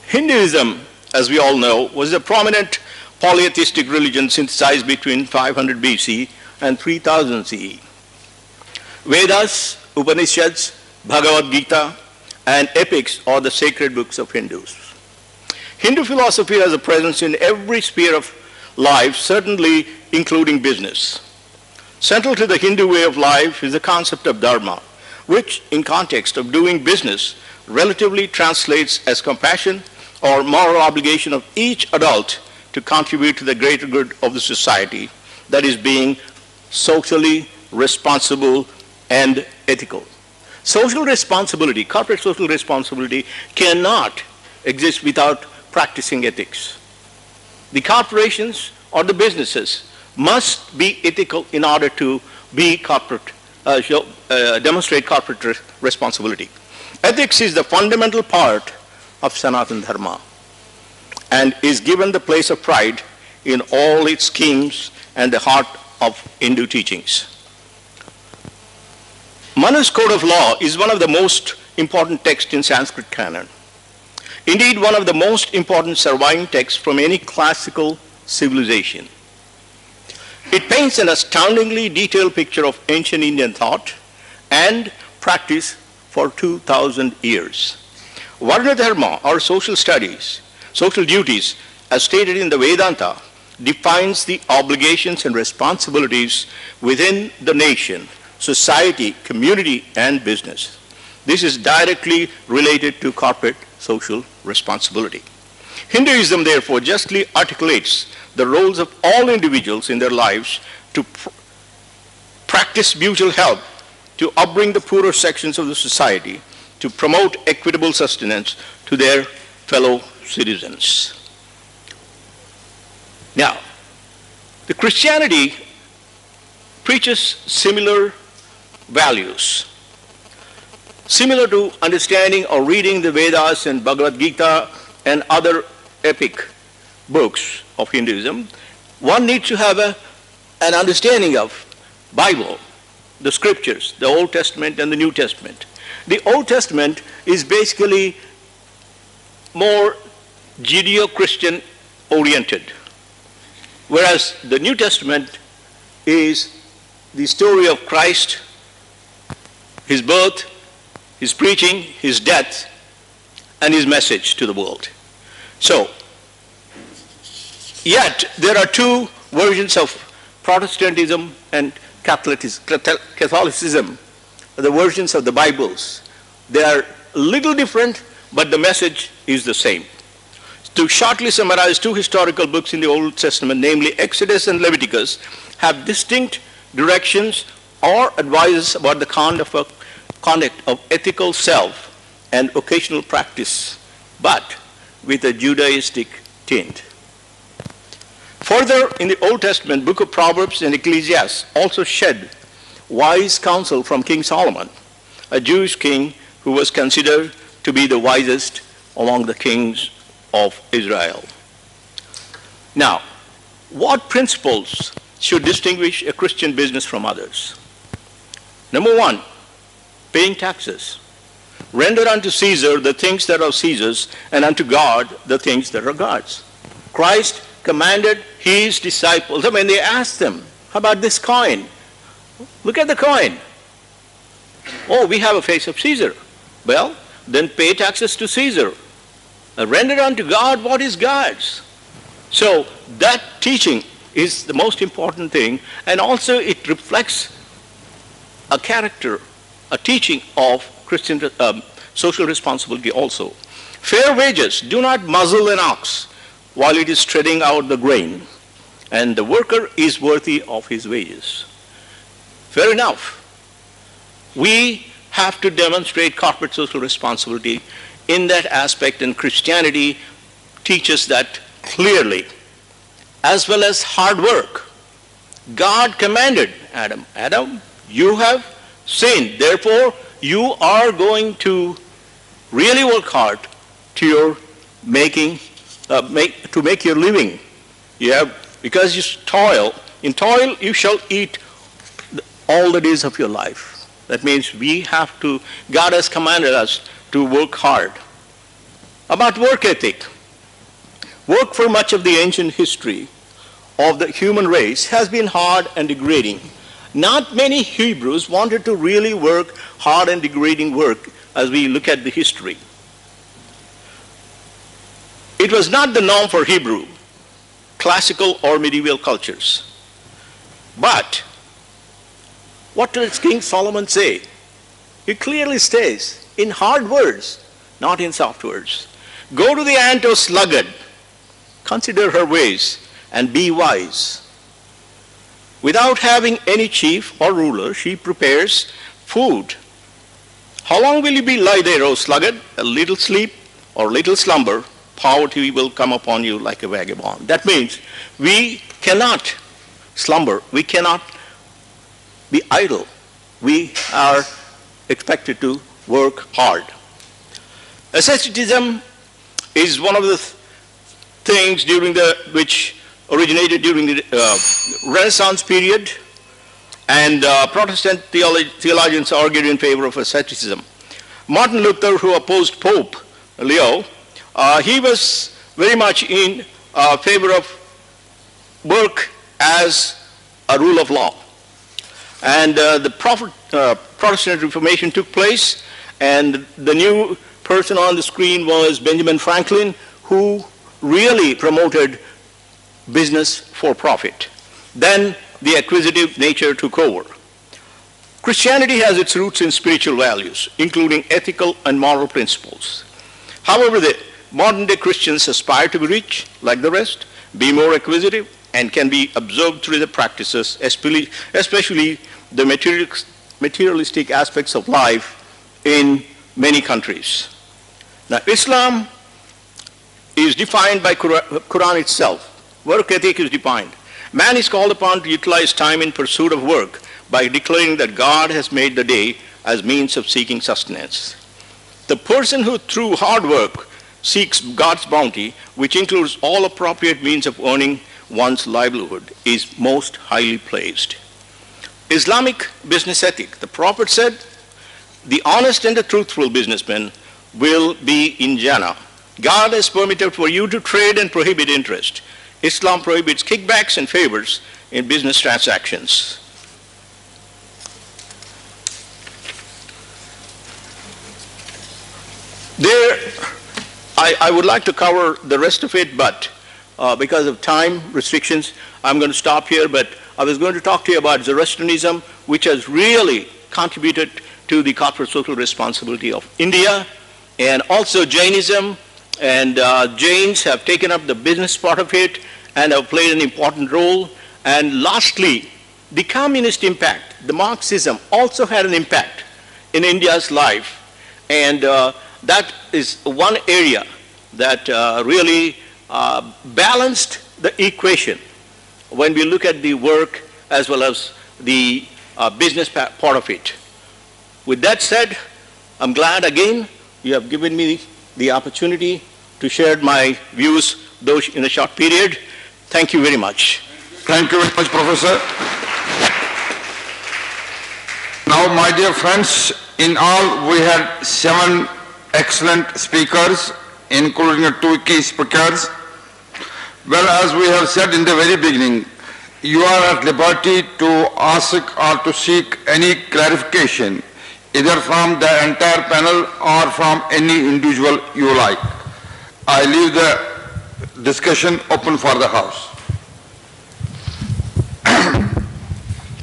Hinduism, as we all know, was a prominent polytheistic religion synthesized between 500 BC and 3000 CE. Vedas, Upanishads, Bhagavad Gita, and epics are the sacred books of Hindus. Hindu philosophy has a presence in every sphere of life, certainly including business. Central to the Hindu way of life is the concept of dharma, which in context of doing business relatively translates as compassion or moral obligation of each adult to contribute to the greater good of the society, that is being socially responsible and ethical. Social responsibility, corporate social responsibility cannot exist without practicing ethics. The corporations or the businesses must be ethical in order to be corporate, demonstrate corporate responsibility. Ethics is the fundamental part of Sanatana Dharma and is given the place of pride in all its schemes and the heart of Hindu teachings. Manu's Code of Law is one of the most important texts in Sanskrit canon. Indeed, one of the most important surviving texts from any classical civilization. It paints an astoundingly detailed picture of ancient Indian thought and practice for 2,000 years. Varna Dharma, or social studies, social duties, as stated in the Vedanta, defines the obligations and responsibilities within the nation, society, community, and business. This is directly related to corporate social responsibility. Hinduism, therefore, justly articulates the roles of all individuals in their lives to practice mutual help, to upbring the poorer sections of the society, to promote equitable sustenance to their fellow citizens. Now, the Christianity preaches similar values, similar to understanding or reading the Vedas and Bhagavad Gita and other epic books of Hinduism. One needs to have an understanding of Bible, the scriptures, the Old Testament and the New Testament. The Old Testament is basically more Judeo-Christian oriented, whereas the New Testament is the story of Christ, his birth, his preaching, his death, and his message to the world. So, yet there are two versions of Protestantism and Catholicism, the versions of the Bibles. They are a little different, but the message is the same. To shortly summarize, two historical books in the Old Testament, namely Exodus and Leviticus, have distinct directions or advices about the conduct of ethical self and occasional practice, but with a Judaistic tint. Further, in the Old Testament, Book of Proverbs and Ecclesiastes also shed wise counsel from King Solomon, a Jewish king who was considered to be the wisest among the kings of Israel. Now, what principles should distinguish a Christian business from others? Number one, paying taxes. Render unto Caesar the things that are Caesar's, and unto God the things that are God's. Christ commanded his disciples, when they asked them, how about this coin? Look at the coin. Oh, we have a face of Caesar. Well, then pay taxes to Caesar. Render unto God what is God's. So that teaching is the most important thing, and also it reflects a character, a teaching of Christian social responsibility also. Fair wages. Do not muzzle an ox while it is treading out the grain, and the worker is worthy of his wages. Fair enough. We have to demonstrate corporate social responsibility in that aspect, and Christianity teaches that clearly, as well as hard work. God commanded Adam, Adam, you have sinned, therefore you are going to really work hard to make your living. Because you toil. In toil you shall eat all the days of your life. That means God has commanded us to work hard. About work ethic. Work for much of the ancient history of the human race has been hard and degrading. Not many Hebrews wanted to really work hard and degrading work as we look at the history. It was not the norm for Hebrew, classical or medieval cultures. But What does King Solomon say? He clearly states, in hard words, not in soft words. Go to the ant, O sluggard, consider her ways, and be wise. Without having any chief or ruler, she prepares food. How long will you be lie there, O sluggard? A little sleep or little slumber, poverty will come upon you like a vagabond. That means we cannot slumber, we cannot be idle. We are expected to work hard. Asceticism is one of the things which originated during the Renaissance period, and Protestant theologians argued in favor of asceticism. Martin Luther, who opposed Pope Leo, he was very much in favor of work as a rule of law. And the Protestant Reformation took place, and the new person on the screen was Benjamin Franklin, who really promoted business for profit. Then the acquisitive nature took over. Christianity has its roots in spiritual values, including ethical and moral principles. However, the modern-day Christians aspire to be rich, like the rest, be more acquisitive, and can be observed through the practices, especially the materialistic aspects of life in many countries. Now, Islam is defined by Quran itself. Work ethic is defined. Man is called upon to utilize time in pursuit of work by declaring that God has made the day as means of seeking sustenance. The person who through hard work seeks God's bounty, which includes all appropriate means of earning one's livelihood, is most highly praised. Islamic business ethic. The Prophet said, the honest and the truthful businessman will be in Jannah. God has permitted for you to trade and prohibit interest. Islam prohibits kickbacks and favors in business transactions. I would like to cover the rest of it, but because of time restrictions, I'm going to stop here. But I was going to talk to you about Zoroastrianism, which has really contributed to the corporate social responsibility of India, and also Jainism. And Jains have taken up the business part of it and have played an important role. And lastly, the communist impact, the Marxism also had an impact in India's life. And that is one area that really balanced the equation when we look at the work as well as the business part of it. With that said, I'm glad again you have given me the opportunity to share my views, though in a short period. Thank you very much. Thank you very much, Professor. Now, my dear friends, in all we had 7 excellent speakers, including 2 key speakers. Well, as we have said in the very beginning, you are at liberty to ask or to seek any clarification, either from the entire panel or from any individual you like. I leave the discussion open for the House.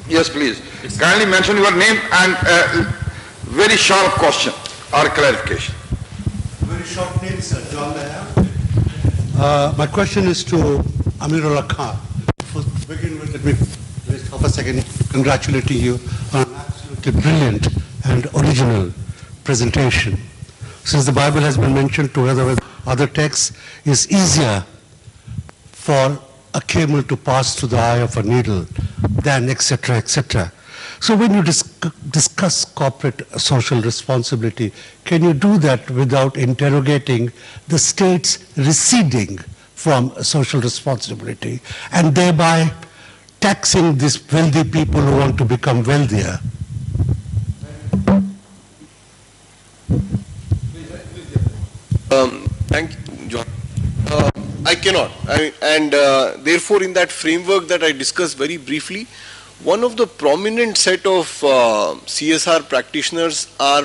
Yes, please. Kindly mention your name and a very sharp question or clarification. Very short name, sir. John my question is to Amirullah Khan. To begin with, let me just for a second congratulating you on an absolutely brilliant and original presentation. Since the Bible has been mentioned together with other texts, it's easier for a camel to pass through the eye of a needle than etc., etc. So when you discuss corporate social responsibility, can you do that without interrogating the state's receding from social responsibility and thereby taxing these wealthy people who want to become wealthier? Thank you, John. I cannot. Therefore, in that framework that I discussed very briefly, one of the prominent set of C.S.R. practitioners are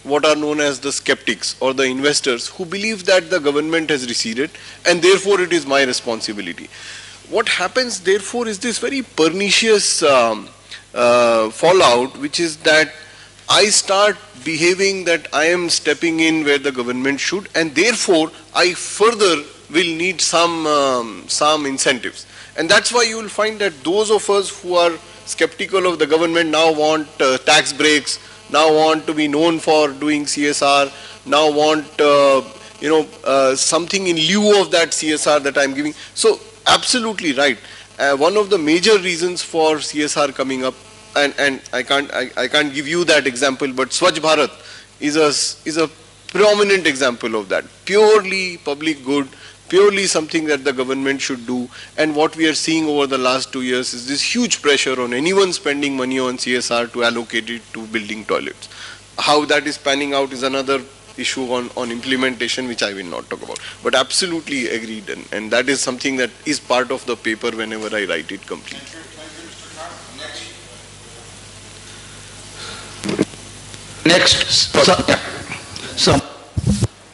what are known as the skeptics or the investors who believe that the government has receded and therefore it is my responsibility. What happens therefore is this very pernicious fallout, which is that I start behaving that I am stepping in where the government should, and therefore I further will need some incentives. And that's why you will find that those of us who are skeptical of the government now want tax breaks, now want to be known for doing CSR, now want something in lieu of that CSR that I'm giving. So absolutely right. One of the major reasons for CSR coming up, and I can't give you that example, but Swachh Bharat is a prominent example of that. Purely public good, purely something that the government should do. And what we are seeing over the last 2 years is this huge pressure on anyone spending money on CSR to allocate it to building toilets. How that is panning out is another issue on implementation, which I will not talk about. But absolutely agreed, and that is something that is part of the paper whenever I write it completely. Next. So,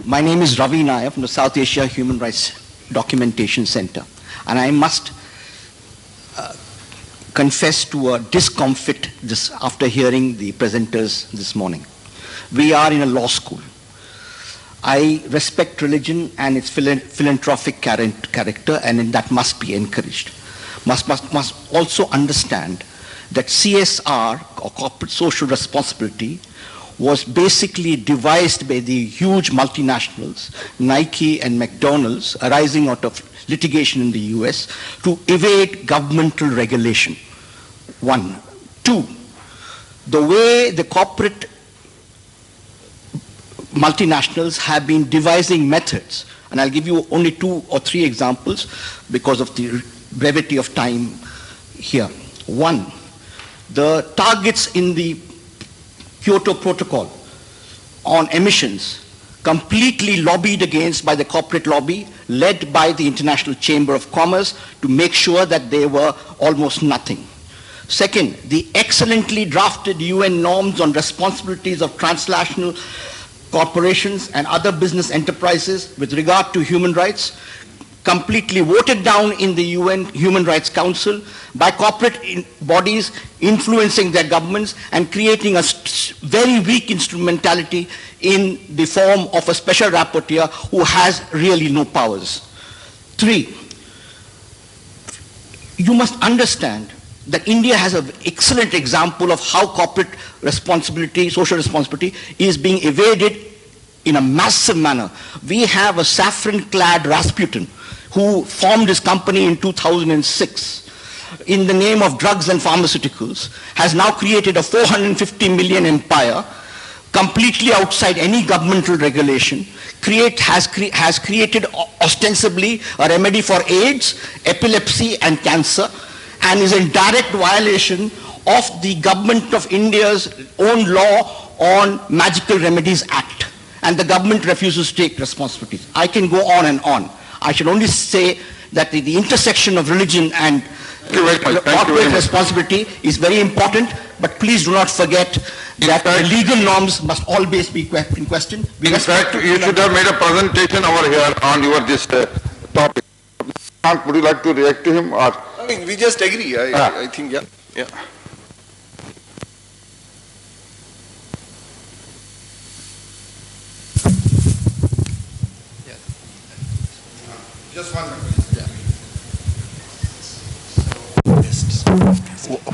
my name is Ravi Nair from the South Asia Human Rights Documentation Center, and I must confess to a discomfort after hearing the presenters this morning. We are in a law school. I respect religion and its philanthropic character, and that must be encouraged. Must also understand that CSR, or corporate social responsibility, was basically devised by the huge multinationals, Nike and McDonald's, arising out of litigation in the US, to evade governmental regulation. 1. 2, the way the corporate multinationals have been devising methods, and I'll give you only 2 or 3 examples because of the brevity of time here. 1, the targets in the Kyoto Protocol on emissions completely lobbied against by the corporate lobby led by the International Chamber of Commerce to make sure that they were almost nothing. Second, the excellently drafted UN norms on responsibilities of transnational corporations and other business enterprises with regard to human rights, completely voted down in the UN Human Rights Council by corporate bodies influencing their governments and creating a very weak instrumentality in the form of a special rapporteur who has really no powers. 3, you must understand that India has an excellent example of how corporate responsibility, social responsibility, is being evaded in a massive manner. We have a saffron-clad Rasputin who formed his company in 2006 in the name of drugs and pharmaceuticals, has now created a 450 million empire completely outside any governmental regulation, has created ostensibly a remedy for AIDS, epilepsy and cancer, and is in direct violation of the government of India's own law on Magical Remedies Act. And the government refuses to take responsibility. I can go on and on. I should only say that the intersection of religion and corporate responsibility is very important, but please do not forget that the legal norms must always be in question. In fact, you should have made a presentation over here on this topic. Would you like to react to him? Or? I mean, we just agree. I think, yeah. Just 1 minute.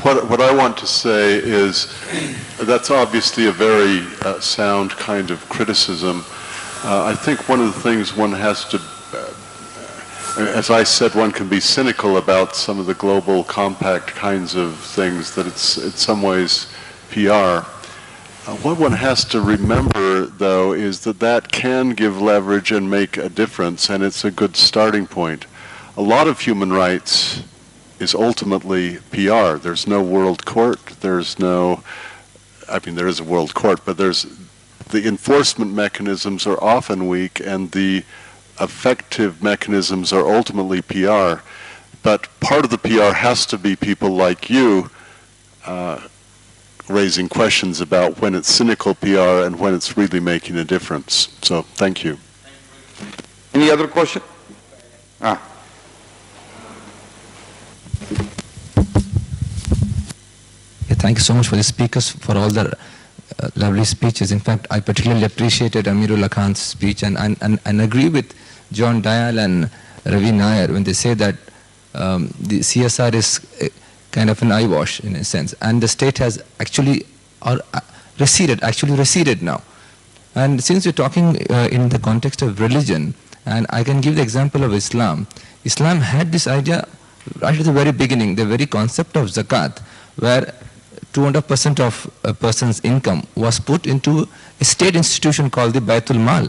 What I want to say is that's obviously a very sound kind of criticism. I think one of the things one has to, as I said, one can be cynical about some of the global compact kinds of things, that it's in some ways PR. What one has to remember, though, is that can give leverage and make a difference, and it's a good starting point. A lot of human rights is ultimately PR. There's no world court. There is a world court, but the enforcement mechanisms are often weak, and the effective mechanisms are ultimately PR. But part of the PR has to be people like you raising questions about when it's cynical PR and when it's really making a difference. So, thank you. Any other question? thank you so much for the speakers for all the lovely speeches. In fact, I particularly appreciated Amirullah Khan's speech and agree with John Dayal and Ravi Nair when they say that the CSR is kind of an eyewash in a sense, and the state has actually receded now. And since we're talking in the context of religion, and I can give the example of Islam. Islam had this idea right at the very beginning, the very concept of zakat, where 200% of a person's income was put into a state institution called the Baitul Mal,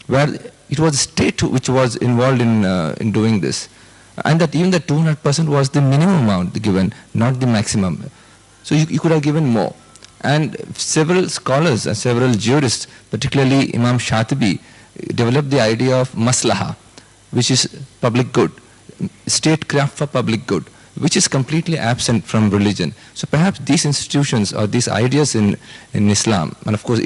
where it was the state which was involved in doing this. And that even the 200% was the minimum amount given, not the maximum. So you could have given more. And several scholars and several jurists, particularly Imam Shatibi, developed the idea of maslaha, which is public good, statecraft for public good, which is completely absent from religion. So perhaps these institutions or these ideas in Islam, and of course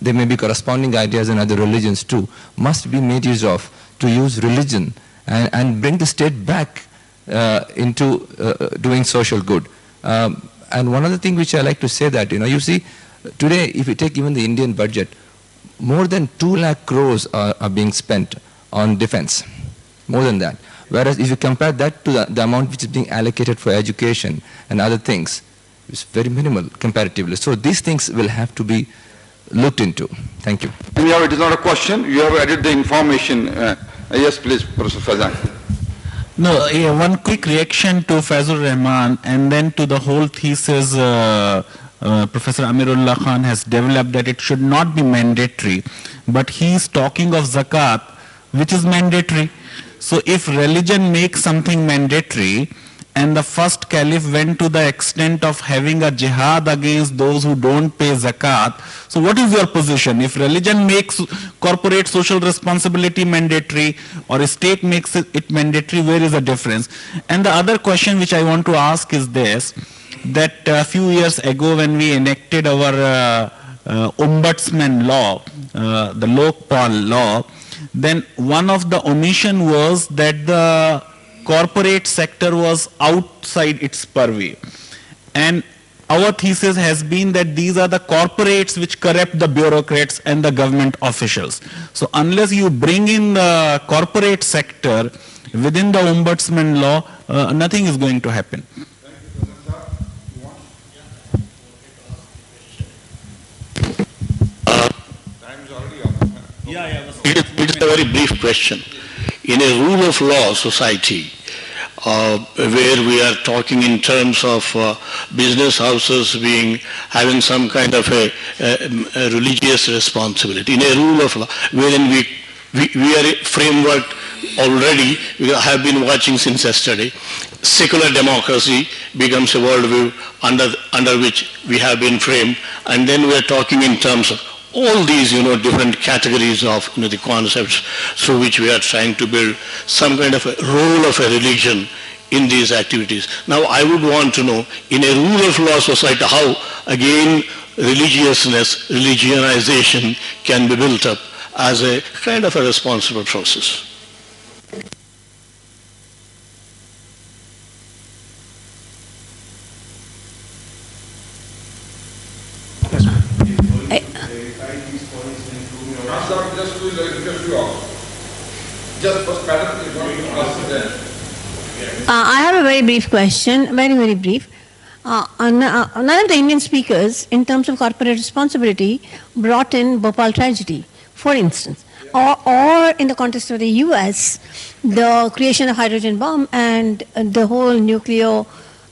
there may be corresponding ideas in other religions too, must be made use of to use religion and bring the state back into doing social good. And one other thing which I like to say that, you see, today if you take even the Indian budget, more than 2 lakh crores are being spent on defense, more than that. Whereas if you compare that to the amount which is being allocated for education and other things, it's very minimal comparatively. So these things will have to be looked into. Thank you. Anyhow, it is not a question. You have added the information. Yes, please, Professor Fazan. No, one quick reaction to Fazur Rahman and then to the whole thesis Professor Amirullah Khan has developed, that it should not be mandatory. But he is talking of zakat, which is mandatory. So if religion makes something mandatory, and the first caliph went to the extent of having a jihad against those who don't pay zakat, so what is your position? If religion makes corporate social responsibility mandatory, or a state makes it mandatory, where is the difference? And the other question which I want to ask is this, that a few years ago when we enacted our ombudsman law, the Lokpal law, then one of the omission was that the corporate sector was outside its purview. And our thesis has been that these are the corporates which corrupt the bureaucrats and the government officials. So unless you bring in the corporate sector within the ombudsman law, nothing is going to happen. It is a very brief question. In a rule of law society, where we are talking in terms of business houses having some kind of a religious responsibility, in a rule of law, wherein we are a framework already, we have been watching since yesterday, secular democracy becomes a worldview under which we have been framed, and then we are talking in terms of all these, different categories of, the concepts through which we are trying to build some kind of a role of a religion in these activities. Now, I would want to know, in a rule of law society, how, again, religiousness, religionization can be built up as a kind of a responsible process. I have a very brief question, very brief. None of the Indian speakers, in terms of corporate responsibility, brought in Bhopal tragedy, for instance, or in the context of the US, the creation of hydrogen bomb and the whole nuclear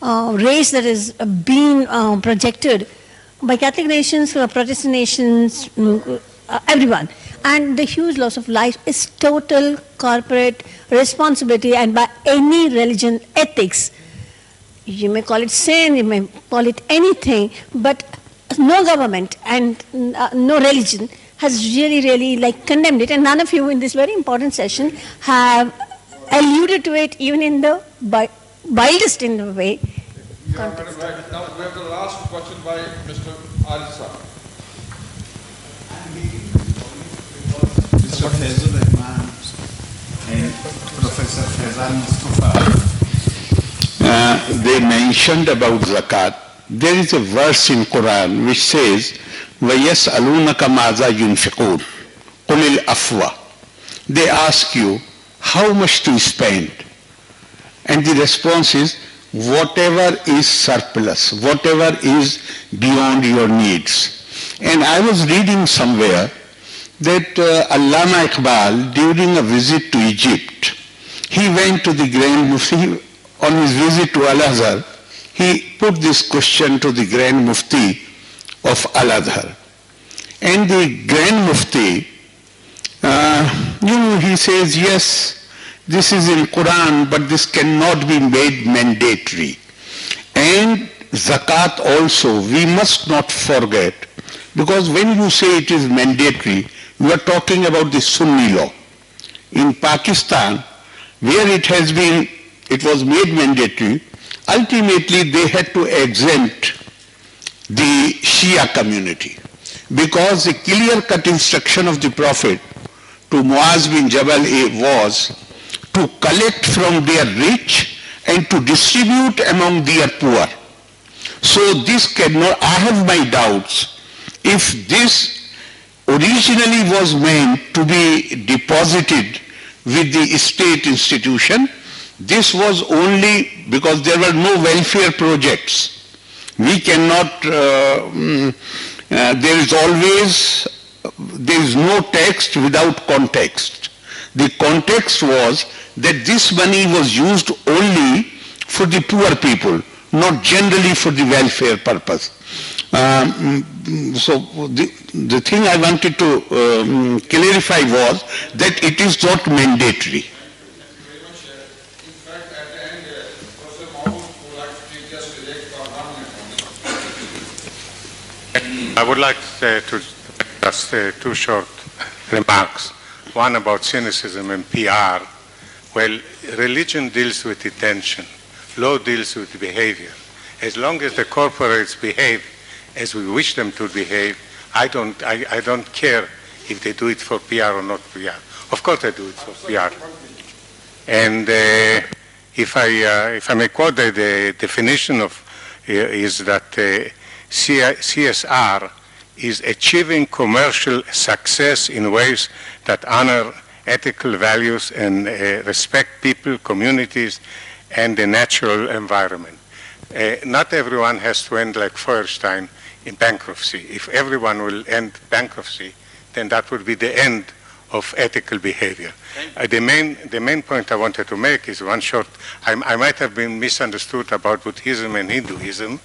race that is being projected by Catholic nations, Protestant nations, everyone. And the huge loss of life is total corporate responsibility, and by any religion ethics. You may call it sin, you may call it anything, but no government and no religion has really condemned it, and none of you in this very important session have alluded to it, even in the wildest in a way. Now we have the last question by Mr. Alisa. Mr. Fazur Rahman and Professor Fazal Mustafa, they mentioned about zakat, there is a verse in Quran which says, وَيَسْأَلُونَكَ مَاذَا يُنْفِقُونَ قُلِ الْأَفْوَى. They ask you, how much to spend? And the response is, whatever is surplus, whatever is beyond your needs. And I was reading somewhere that Allama Iqbal, during a visit to Egypt, he went to the Grand Mufti. On his visit to Al-Azhar, he put this question to the Grand Mufti of Al-Azhar. And the Grand Mufti, he says, yes, this is in Quran, but this cannot be made mandatory. And zakat also, we must not forget, because when you say it is mandatory, you are talking about the Sunni law. In Pakistan, where it was made mandatory, ultimately they had to exempt the Shia community, because the clear-cut instruction of the Prophet to Maoz bin Jabal was to collect from their rich and to distribute among their poor. So this cannot, I have my doubts, if this originally was meant to be deposited with the state institution, this was only because there were no welfare projects. We cannot, there is no text without context. The context was that this money was used only for the poor people, not generally for the welfare purpose. So the thing I wanted to clarify was that it is not mandatory. I would like to just two short remarks. One about cynicism and PR. Well, religion deals with intention. Law deals with behavior. As long as the corporates behave as we wish them to behave, I don't care if they do it for PR or not PR. Of course they do it for PR. And if I may quote the definition of is that C.S.R. is achieving commercial success in ways that honor ethical values and respect people, communities, and the natural environment. Not everyone has to end like Feuerstein in bankruptcy. If everyone will end bankruptcy, then that would be the end of ethical behavior. The main point I wanted to make is one short, I might have been misunderstood about Buddhism and Hinduism,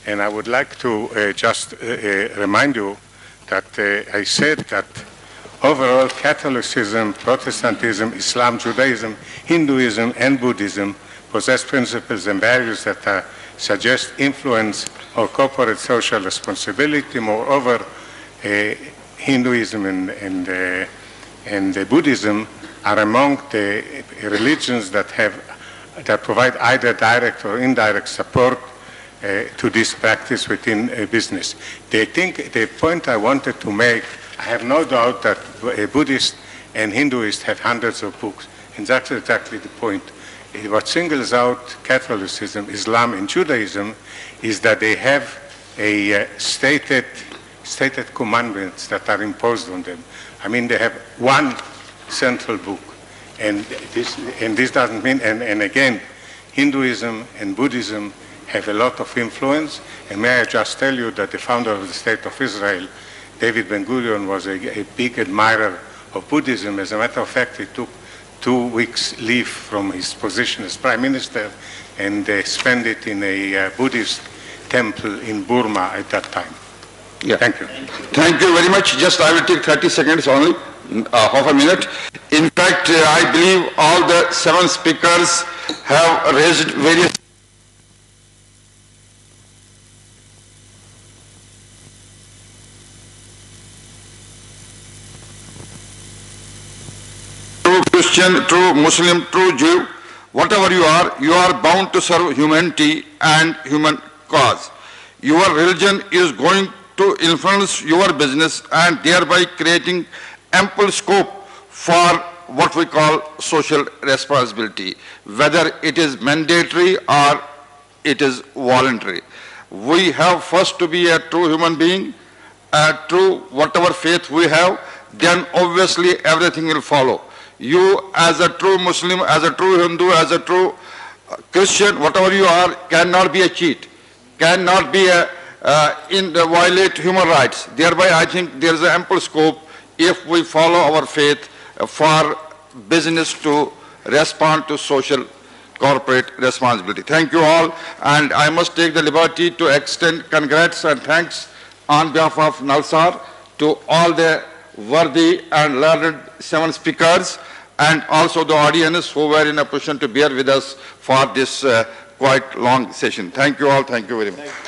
and I would like to just remind you that I said that overall Catholicism, Protestantism, Islam, Judaism, Hinduism, and Buddhism possess principles and values that suggest influence or corporate social responsibility. Moreover, Hinduism and Buddhism are among the religions that provide either direct or indirect support to this practice within business. The point I wanted to make, I have no doubt that Buddhists and Hinduists have hundreds of books, and that's exactly the point. What singles out Catholicism, Islam, and Judaism is that they have a stated commandments that are imposed on them. I mean, they have one central book, and this doesn't mean. And again, Hinduism and Buddhism have a lot of influence. And may I just tell you that the founder of the State of Israel, David Ben-Gurion, was a big admirer of Buddhism. As a matter of fact, he took 2 weeks leave from his position as Prime Minister and spent it in a Buddhist temple in Burma at that time. Yeah. Thank you. Thank you very much. Just I will take 30 seconds only, half a minute. In fact, I believe all the 7 speakers have raised various true Christian, true Muslim, true Jew, whatever you are bound to serve humanity and human cause. Your religion is going to influence your business and thereby creating ample scope for what we call social responsibility, whether it is mandatory or it is voluntary. We have first to be a true human being, a true whatever faith we have, then obviously everything will follow. You as a true Muslim, as a true Hindu, as a true Christian, whatever you are, cannot be a cheat, cannot be a violate human rights. Thereby I think there is an ample scope if we follow our faith for business to respond to social corporate responsibility. Thank you all, and I must take the liberty to extend congrats and thanks on behalf of Nalsar to all the worthy and learned 7 speakers and also the audience who were in a position to bear with us for this quite long session. Thank you all. Thank you very much.